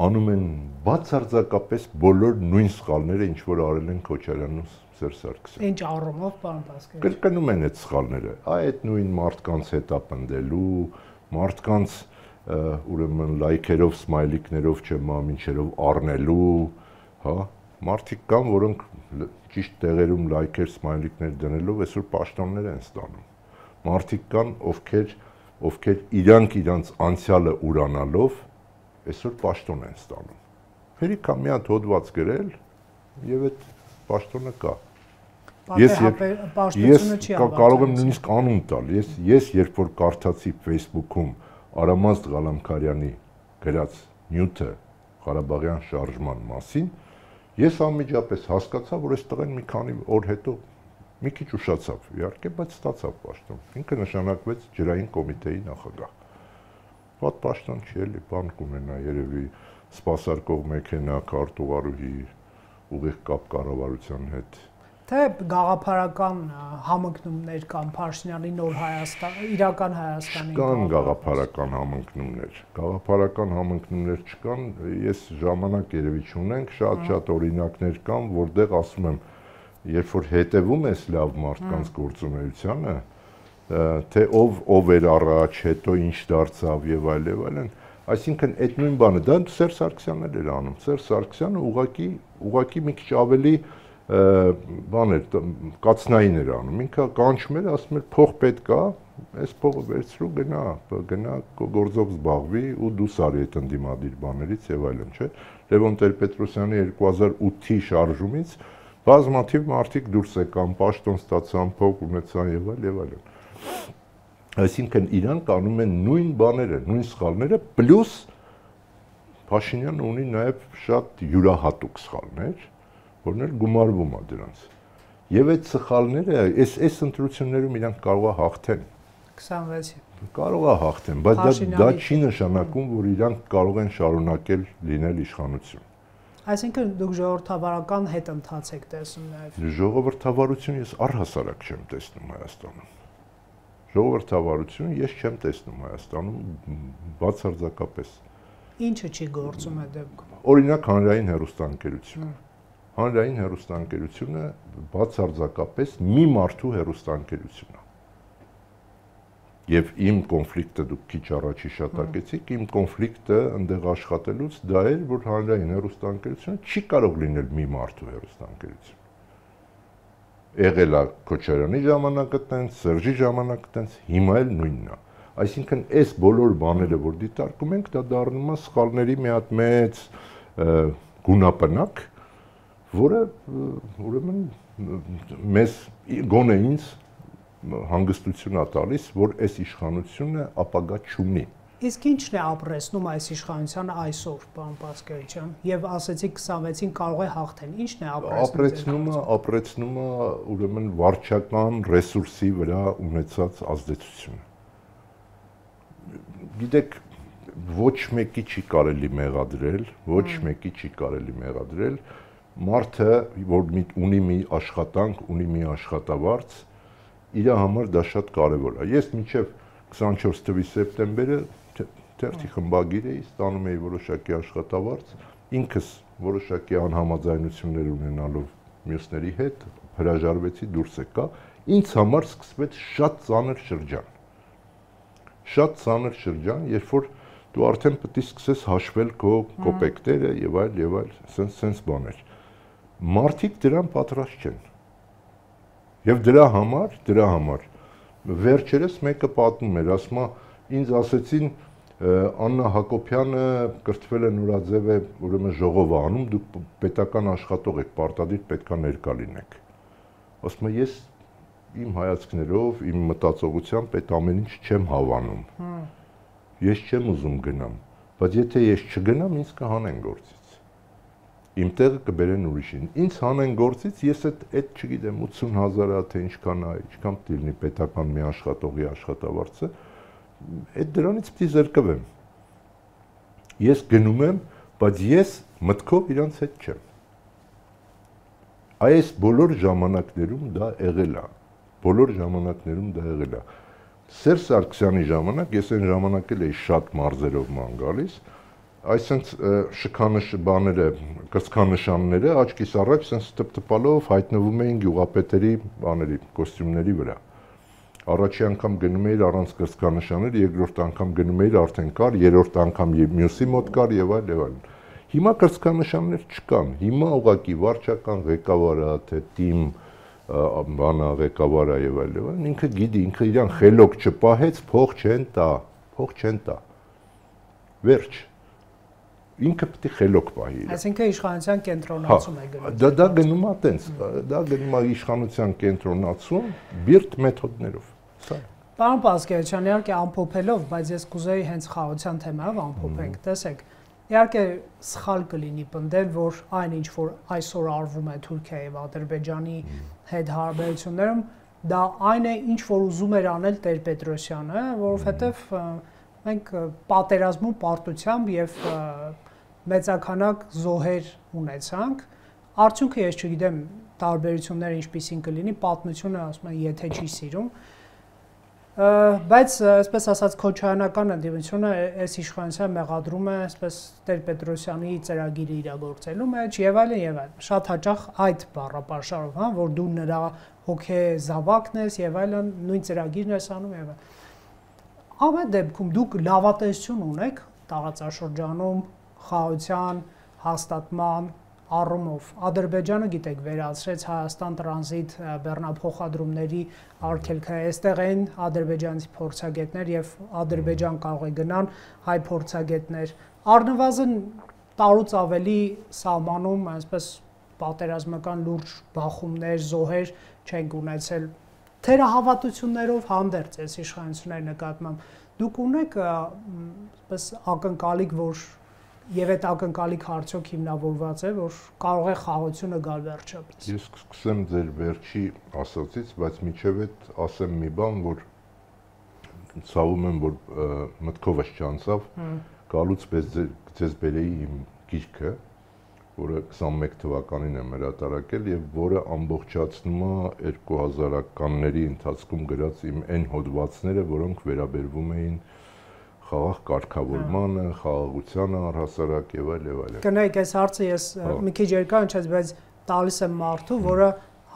անում են բացարձակապես բոլոր նույն սխալները, ինչ որ արել են Քոչարյանն ու Սերժ Սարգսյանը։ Ինչ առումով, պարոն Պասկևիչ։ Կրկնում են այդ սխալները։ Այդ նույն մարդկանց հետապնդելու, մարդկանց ուրեմն լայքերով, սմայլիկներով չեմ մինչերով առնելու, հա, մարդիկ կան, որոնք ճիշտ տեղերում լայքեր, սմայլիկներ դնելով այսօր պաշտոններ են ստանում։ Մարդիկ կան, ովքեր իրանց անցյալը ուրանալով այսօր պաշտոն են ստանում։ Հերիք մի հատ հոդված գրել եւ այդ պաշտոնը կա։ Ես կարող եմ նույնիսկ անուն տալ։ Ես երբ որ կարդացի Facebook-ում Արամազդ Ղալամքարյանի գրած նյութը Ղարաբաղյան շարժման մասին, ես անմիջապես հասկացա, որ այս տղեն մի քանի օր հետո մի քիչ ուշացավ, իհարկե, բայց ստացավ պաշտոն։ Ինքը նշանակվեց ջրային կոմիտեի նախագահ։ Ված պաշտոն չի էլի, բան կունենա երևի սպասարկող մեքենա, քարտուղարուհի, ուղիղ կապ կառավարության հետ։ Թե գաղափարական համընկնումներ կան Փաշինյանի նոր Հայաստան, իրական Հայաստանի։ Չկան գաղափարական համընկնումներ։ Գաղափարական համընկնումներ չկան, ես ժամանակ երևի չունենք, շատ օրինակներ կան, որտեղ ասում եմ, երբ որ հետևում ես լավ մարդկանց գործունեությանը, թե ով էր առաջ, հետո ինչ դարձավ եւ այլն, այսինքն այդ նույն բանը դա Սերժ Սարգսյանն էր անում։ Սերժ Սարգսյանը ուղղակի մի քիչ ավելի բաներ կացնային էր անում։ Ինքը կանչում էր, ասում էր փող պետք է, այս փողը վերցրու գնա գործով զբաղվի ու դու սարի այդ ընդդիմադիր բաներից եւ այլն, չէ։ Լևոն Տեր-Պետրոսյանի 2008-ի շարժումից բազմաթիվ մարդիկ դուրս եկան, պաշտոն ստացան, փող ունեցան եւ այլն։ Այսինքն իրանք անում են նույն բաները, նույն սխալները, պլյուս Փաշինյանը ունի նաև շատ յուրահատուկ սխալներ, որն էլ գումարվում է դրանց։ Եվ այդ սխալները այս ընտրություններում իրանք կարող է հաղթեն։ 26-ի։ Կարող է հաղթեն, բայց դա չի նշանակում, որ իրանք կարող են շարունակել լինել իշխանություն։ Այսինքն դուք ժողովրդավարական հետընթաց եք տեսնում նաև։ Ժողովրդավարություն ես առհասարակ չեմ տեսնում Հայաստանում։ Ժողովրդավարություն ես չեմ տեսնում Հայաստանում բացարձակապես։ Ինչը չի գործում այդ դեպքում։ Օրինակ հանրային հեռուստաընկերություն։ Հանրային հեռուստաընկերությունը բացարձակապես մի մարդու հեռուստաընկերություն է։ Եվ իմ կոնֆլիկտը դուք քիչ առաջ հիշատակեցիք, իմ կոնֆլիկտը այնտեղ աշխատելուց դա էր, որ հանրային հեռուստաընկերությունը չի կարող լինել մի մարդու հեռուստաընկերություն։ Եղել է Քոչարյանի ժամանակը տենց, Սերժի ժամանակը տենց, հիմա էլ նույնն է։ Այսինքն այս բոլոր բաները, որ դիտարկում ենք, դա դառնում է սխալների մի հատ մեծ գունապնակ, որը ուրեմն մեզ գոնե ինձ հանգստություն է տալիս, որ այս իշխանությունը ապագա չունի։ Իսկ ինչն է ապրեցնում այս իշխանությանը այսօր, պարոն Պասկևիչյան, եւ ասեցիք 26-ին կարող է հաղթեն։ Ինչն է ապրեցնում է ուրեմն վարչական ռեսուրսի վրա ունեցած ազդեցությունը։ Գիտեք, ոչ մեկի չի կարելի մեղադրել, մարդը, որ ունի մի աշխատանք, ունի մի աշխատավարձ, իր համար դա շատ կարևոր է։ Ես մինչև 24 թվականի սեպտեմբերը թերթի խմբագիր էի, ստանում էի որոշակի աշխատավարձ, ինքս որոշակի անհամաձայնություններ ունենալով մյուսների հետ հրաժարվեցի, դուրս եկա, ինձ համար սկսվեց շատ ծանր շրջան, երբ որ դու արդեն պետք է սկսես հաշվել քո կոպեկները եւ այլ, սենց բաներ։ Մարդիկ դրան պատրաստ չեն։ Եվ դրա համար վերջերս մեկը պատմում էր, ասում է, ինձ ասեցին Աննա Հակոբյանը կրթվել է նորաձև է, ուրեմն ժողով է անում, դուք պետական աշխատող եք, պարտադիր պետքա ներկա լինեք։ Ասում եմ, ես իմ հայացքներով, իմ մտածողությամբ այդ ամեն ինչ չեմ հավանում։ Ես չեմ ուզում գնամ, բայց եթե ես չգնամ, ինձ կհանեն գործից։ Իմ տեղը կբերեն ուրիշին։ Ինձ հանեն գործից, ես այդ չգիտեմ 80,000-ը թե ինչքան դիլնի պետական մի աշխատողի աշխատավարձը, այդ դրանից պիտի զրկվեմ։ Ես գնում եմ, բայց ես մտքով իրանց հետ չեմ։ Այս բոլոր ժամանակներում դա եղել է։ Սերժ Սարգսյանի ժամանակ, ես այն ժամանակ էլ էի շատ մարզերով ման գալիս, այսինքն շքանշ բաները, կրծքանշանները աչքիս առաջ սենց տպտպալով հայտնվում էին գյուղապետերի բաների, կոստյումների վրա։ Առաջի անգամ գնում էիր առանց կրծքանշաններ, երկրորդ անգամ գնում էիր արդեն կար, երրորդ անգամ մյուսի մոտ կար եւ այլն։ Հիմա կրծքանշաններ չկան։ Հիմա ուղղակի վարչական ղեկավարը, թե թիմ բանա ղեկավարը եւ այլն, ինքը գիտի, ինքը իրան խելոք չպահեց, փող չեն տա։ Վերջ։ Ինքը պետք է խելոք պահի։ Այսինքն իշխանության կենտրոնացում է գնում։ Դա գնում է տենց, դա գնում է իշխանության կենտրոնացում բիրտ մեթոդներով։ Սա։ Պարոն Պասկևիչյան, իհարկե ամփոփելով, բայց ես կուզեի հենց խաղաղության թեմայով ամփոփենք, տեսեք։ Իհարկե սխալ կլինի պնդել, որ այն ինչ որ այսօր արվում է Թուրքիայի եւ Ադրբեջանի հետ հարաբերություններում, դա այն է, ինչ որ ուզում էր անել Տեր-Պետրոսյանը, որովհետեւ մենք պատերազմում պարտությամբ եւ մեծականակ զոհեր ունեցանք։ Արդյունքը ես չգիտեմ տարբերությունները ինչպիսին կլինի, պատմությունը ասում են, եթե չի սիրում, Բայց այսպես ասած քոչայանական ընդդիմությունը այս իշխանության մեղադրում է այսպես Տեր-Պետրոսյանի ծրագիրը իրագործելու մեջ եւ այլն եւ այլն։ Շատ հաճախ այդ բառապաշարով, հա, որ դու նրա հոգե զավակն ես եւ այլն, նույն ծրագիրն ես անում եւ այլն։ Ամեն դեպքում դուք լավատեսություն ունեք տարածաշրջանում խաղաղության հաստատման առումով Ադրբեջանը գիտեք վերացրեց Հայաստան տրանզիտ բեռնափոխադրումների արգելքը, այստեղ են ադրբեջանցի փորձագետներ եւ Ադրբեջան կարող է գնան հայ փորձագետներ, առնվազն տարուց ավելի սահմանում այսպես պատերազմական լուրջ բախումներ, զոհեր չենք ունեցել թերահավատություններով հանդերձ այս իշխանությունների նկատմամբ դուք ունեք այսպես ակնկալիք, որ Եվ այդ ակնկալիք արդյոք հիմնավորված է, որ կարող է խաղաղությունը գալ վերջապես։ Ես կսկսեմ ձեր վերջի ասածից, բայց միջև այդ ասեմ մի բան, որ ցավում եմ, որ մտքովս չանցավ, գալուց պես ձեզ բերեի իմ գիրքը, որը 21 թվականին եմ հրատարակել եւ որը ամբողջացնում է 2000-ականների ընթացքում գրած իմ այն հոդվածները, որոնք վերաբերվում էին խաղաղ կարգավորմանը, խաղաղությանը առհասարակ եւ այլ եւ այլն։ Կնայեք, այս հարցը ես մի քիչ երկար ինչպես, բայց տալիս եմ մարդու, որը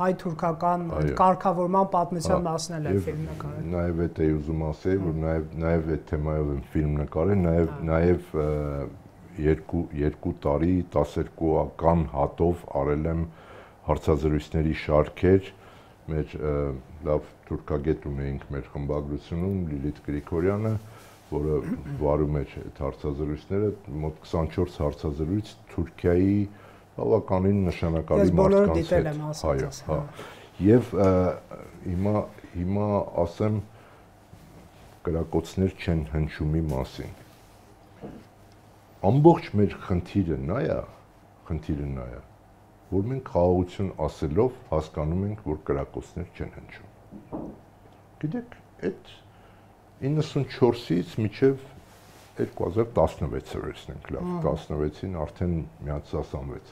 հայ-թուրքական կարգավորման պատմության մասն է ֆիլմ նկարել։ Նաեւ այդ է ուզում ասել, որ նաեւ այդ թեմայով եմ ֆիլմ նկարել, նաեւ 2 տարի 12-ական հատով արել եմ հարցազրույցների շարքեր, մեր լավ թուրքագետ ունեինք մեր խմբագրությունում Լիլիթ Գրիգորյանը, որը վարում էր այդ հարցազրույցները, մոտ 24 հարցազրույց Թուրքիայի բավականին նշանակալի մարդկանց հետ։ Հա։ Եվ հիմա ասեմ կրակոցներ չեն հնչումի մասին։ Ամբողջ մեր խնդիրը նա է, որ մենք խաղաղություն ասելով հասկանում ենք, որ կրակոցներ չեն հնչում։ Գիտեք, այդ 94-ից մինչև 2016-ը վերցնենք, լավ, 16-ին արդեն միացասանվեց։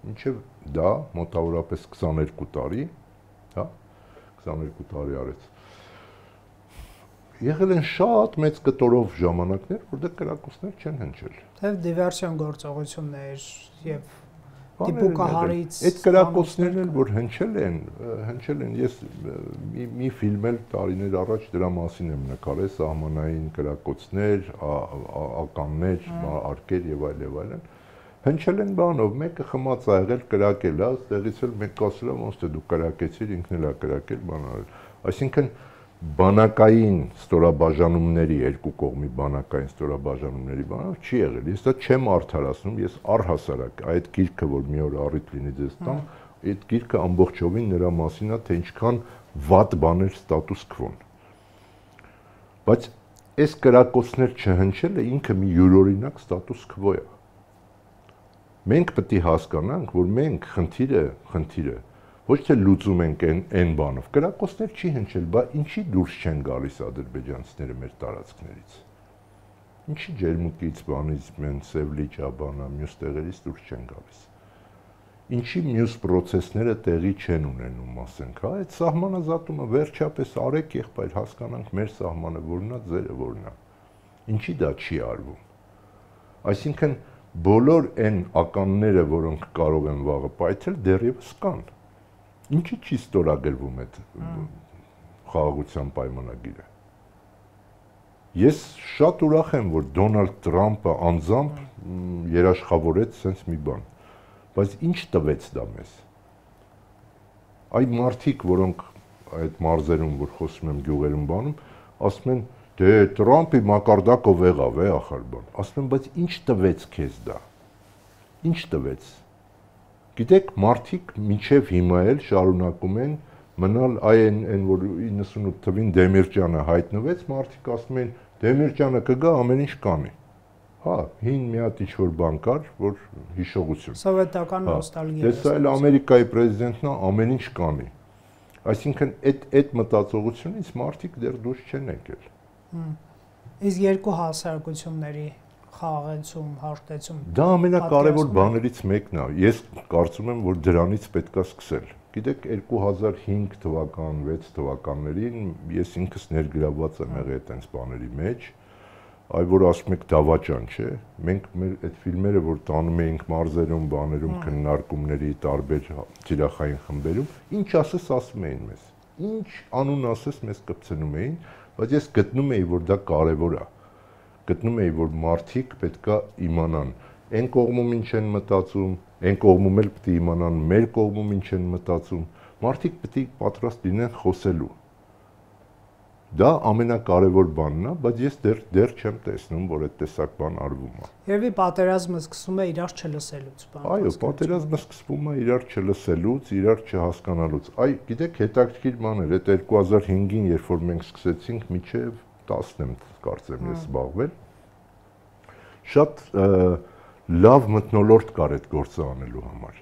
Մինչև դա մոտավորապես 22 տարի, հա, 22 տարի արեց։ Եղել են շատ մեծ կտորով ժամանակներ, որտեղ կրակոցներ չեն հնչել։ Թեև դիվերսիոն գործողություններ եւ դիպուկահարից այդ կրակոցներն էլ որ հնչել են, ես մի ֆիլմ էլ տարիներ առաջ դրա մասին եմ նկարել, սահմանային կրակոցներ, ականներ, արկեր եւ այլն, հնչել են բանով, մեկը խմած ա եղել կրակել, հա, ստեղից էլ մեկ ասել ա, ոնց թե դու կրակեցիր, ինքն էլ ա կրակել, բան արել։ Այսինքն բանակային ստորաբաժանումների երկու կողմի բանակային ստորաբաժանումների բանով չի եղել։ Ես դա չեմ արդարացնում, ես առհասարակ այդ գիրքը, որ մի օր առիթ լինի ձեզ տամ, այդ գիրքը ամբողջովին նրա մասին է, թե ինչքան վատ բաներ ստատուս քվոն։ Բայց այս կրակոցներ չհնչելը ինքը մի յուրօրինակ ստատուս քվո է։ Մենք պետք է հասկանանք, որ մենք խնդիրը ոչ թե լուծում ենք այն բանով, կրակոցներ չի հնչել, բա ինչի դուրս չեն գալիս ադրբեջանցիները մեր տարածքներից։ Ինչի ջերմուկից, բանից, մեն Սևլիճ, Աբանա, մյուս տեղերից դուրս չեն գալիս։ Ինչի մյուս process-ները տեղի չեն ունենում, ասենք, հա, այդ սահմանազատումը վերջապես արեք եղբայր, հասկանանք մեր սահմանը որն է, ձերը որն է։ Ինչի դա չի արվում։ Այսինքն բոլոր այն ականները, որոնք կարող են վաղը պայթել, դեռևս կան։ Ինչի չի ստորագրվում այդ խաղաղության պայմանագիրը։ Ես շատ ուրախ եմ, որ Դոնալդ Թրամփը անձամբ երաշխավորեց sense մի բան, բայց ինչ տվեց դա մեզ։ Այդ մարդիկ, որոնք այդ մարզերում, որ խոսում եմ գյուղերում բանում, ասում են, դե Թրամփի մակարդակով եղավ է ախր բան։ Ասում եմ, բայց ինչ տվեց քեզ դա։ Ինչ տվեց։ Գիտեք, մարդիկ մինչև հիմա էլ շարունակում են մնալ այն որ 98 թվին Դեմիրճյանը հայտնվեց, մարդիկ ասում են Դեմիրճյանը կգա, ամեն ինչ կանի։ Հա, հին մի հատ ինչ-որ բան կար, որ հիշողություն։ Սովետական նոստալգիա։ Դե սա էլ Ամերիկայի պրեզիդենտն է, ամեն ինչ կանի։ Այսինքն այդ մտածողությունից մարդիկ դեռ դուրս չեն եկել։ Իսկ երկու հասարակությունների խաղաղեցում, հաշտեցում։ Դա ամենակարևոր բաներից մեկն է։ Ես կարծում եմ, որ դրանից պետք է սկսել։ գիտեք 2005 թվական, 6 թվականներին ես ինքս ներգրավված եմ եղել այդպես բաների մեջ, այ որ ասում եք դավաճան, չէ՞։ Մենք մեր այդ ֆիլմերը, որ տանում էինք մարզերում, բաներում, քննարկումների տարբեր թիրախային խմբերում, ինչ ասես ասում էին մեզ։ Ինչ անուն ասես մեզ կպցնում էին, բայց ես գտնում էի, որ դա կարևոր է։ Գտնում էի, որ մարդիկ պետքա իմանան այն կողմում ինչ են մտածում, այն կողմում էլ պետք է իմանան մեր կողմում ինչ են մտածում, մարդիկ պետք է պատրաստ լինեն խոսելու։ Դա ամենակարևոր բանն է, բայց ես դեռ չեմ տեսնում, որ այդ տեսակ բան արվում է։ Երևի պատերազմը սկսում է իրար չլսելուց, բան։ Այո, պատերազմը սկսվում է իրար չլսելուց, իրար չհասկանալուց։ Այ, գիտեք, հետաքրքիր բան էր, այդ 2005-ին, երբ որ մենք սկսեցինք, մինչև 10 եմ կարծեմ ես զբաղվել, շատ լավ մթնոլորտ կար այդ գործը անելու համար,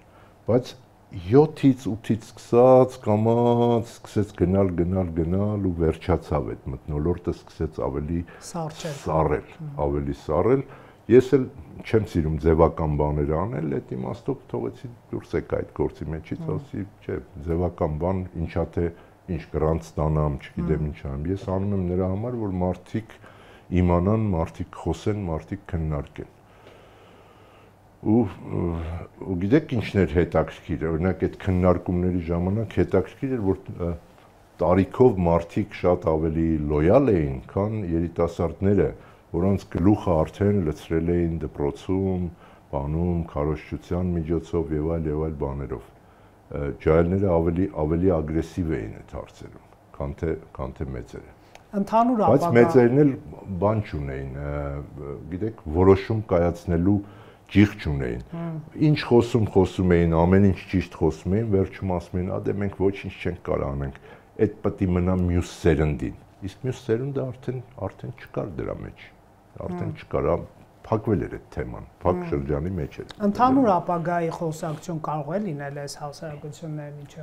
բայց 7-ից 8-ից սկսած կամած սկսեց գնալ ու վերջացավ այդ մթնոլորտը սկսեց ավելի սառել, ես էլ չեմ սիրում ձևական բաներ անել, այդ իմաստով թողեցի դուրս եկա այդ գործի մեջից, ասի, չէ, ձևական բան, ինչա թե ինչ գրանտ ստանամ, չգիտեմ ինչ անեմ, ես անում եմ նրա համար, որ մարդիկ իմանան, մարդիկ խոսեն, մարդիկ քննարկեն։ Ու գիտեք ինչն էր հետաքրքիր, օրինակ այդ քննարկումների ժամանակ հետաքրքիր էր, որ տարիքով մարդիկ շատ ավելի լոյալ էին, քան երիտասարդները, որոնց գլուխը արդեն լցրել էին դպրոցում, բանում, քարոզչության միջոցով եւ այլ բաներով։ Ջահելները ավելի ագրեսիվ էին այդ հարցերում, քան թե մեծերը։ Ընդհանուր ապագա։ Բայց մեծերն էլ բան չունեին, գիտեք, որոշում կայացնելու ճիղ չունեին։ Ինչ խոսում էին, ամեն ինչ ճիշտ խոսում էին, վերջում ասում էին, «Ադե մենք ոչինչ չենք կարող անենք, այդ պետք է մնա մյուս սերնդին»։ Իսկ մյուս սերունդը արդեն չկար դրա մեջ։ Արդեն չկար, փակվել էր այդ թեման, փակ շրջանի մեջ էր։ Ընդհանուր ապագայի խոսակցություն կարող է լինել այս հասարակությունների միջև։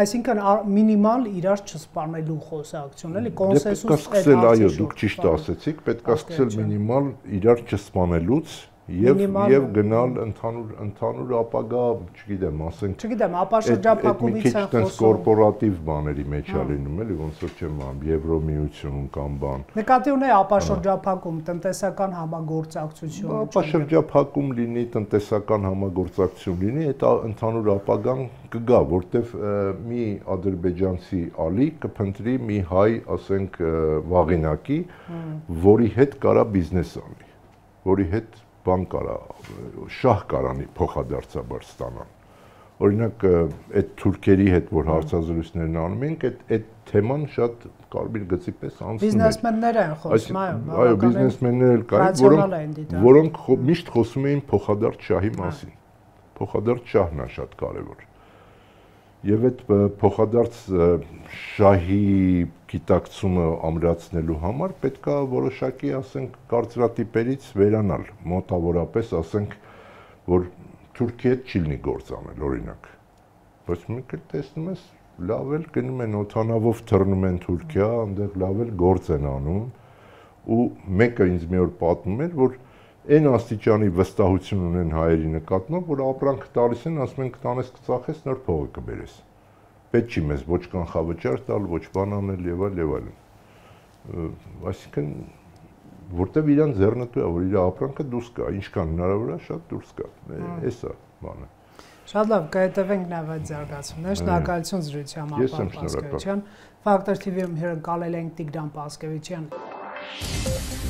Այսինքն մինիմալ իրար չսպանելու խոսակցություն, էլի կոնսենսուս այդ հարցի շուրջ։ Այո, դուք ճիշտ ասեցիք, պետք է սկսել մինիմալ իրար չսպանելուց եւ գնալ ընդհանուր ապագա, չգիտեմ, ասենք, ապաշրջափակումից են խոսում, կորպորատիվ բաների մեջ է լինում, էլի ոնց որ չեմ անում, Եվրոմիություն կամ բան։ Նկատի ունի ապաշրջափակում, տնտեսական համագործակցություն։ Ապաշրջափակում լինի, տնտեսական համագործակցություն լինի, այդ ընդհանուր ապագան կգա, որտեվ մի ադրբեջանցի ալի կփնտրի մի հայ, ասենք, վաղինակի, որի հետ կարա բիզնես անի, որի հետ բան կարա, շահ կարանի փոխադարձաբար ստանան։ Օրինակ, այդ թուրքերի հետ, որ հարցազրույցներն անում ենք, այդ թեման շատ կարմիր գծի պես անցնում է։ Բիզնեսմեններ են խոսում, այո, բիզնեսմեններ էլ կային, որոնք միշտ խոսում էին փոխադարձ շահի մասին։ Փոխադարձ շահն է շատ կարևոր։ Եվ այդ փոխադարձ շահի գիտակցումը ամրացնելու համար պետք է որոշակի, ասենք, կարծրատիպերից վերանալ, մոտավորապես, ասենք, որ Թուրքի հետ չի լինի գործ անել, օրինակ։ Բայց մենք էլ տեսնում ես, լավ էլ գնում են օդանավով թռնում են Թուրքիա, այնտեղ լավ էլ գործ են անում, ու մեկը ինձ մի օր պատմում էր, որ այն աստիճանի վստահություն ունեն հայերի նկատմամբ, որ ապրանքը տալիս են, ասում են կտանես կծախես, նոր փողը կբերես։ Պետք չի մեզ ոչ կանխավճար տալ, ոչ բան անել եւ այլն։ Այսինքն, որտեվ իրան ձեռնտու է, որ իր ապրանքը դուրս գա, ինչքան հնարավոր է, շատ դուրս գա։ Էսա բանը։ Շատ լավ, կհետևենք նաև այդ զարգացումները։ Շնորհակալություն զրույցի համար, պարոն Պասկևիչյան։ Ֆակտոր TV-ում հյուրընկալել ենք Տիգրան Պասկևիչյան։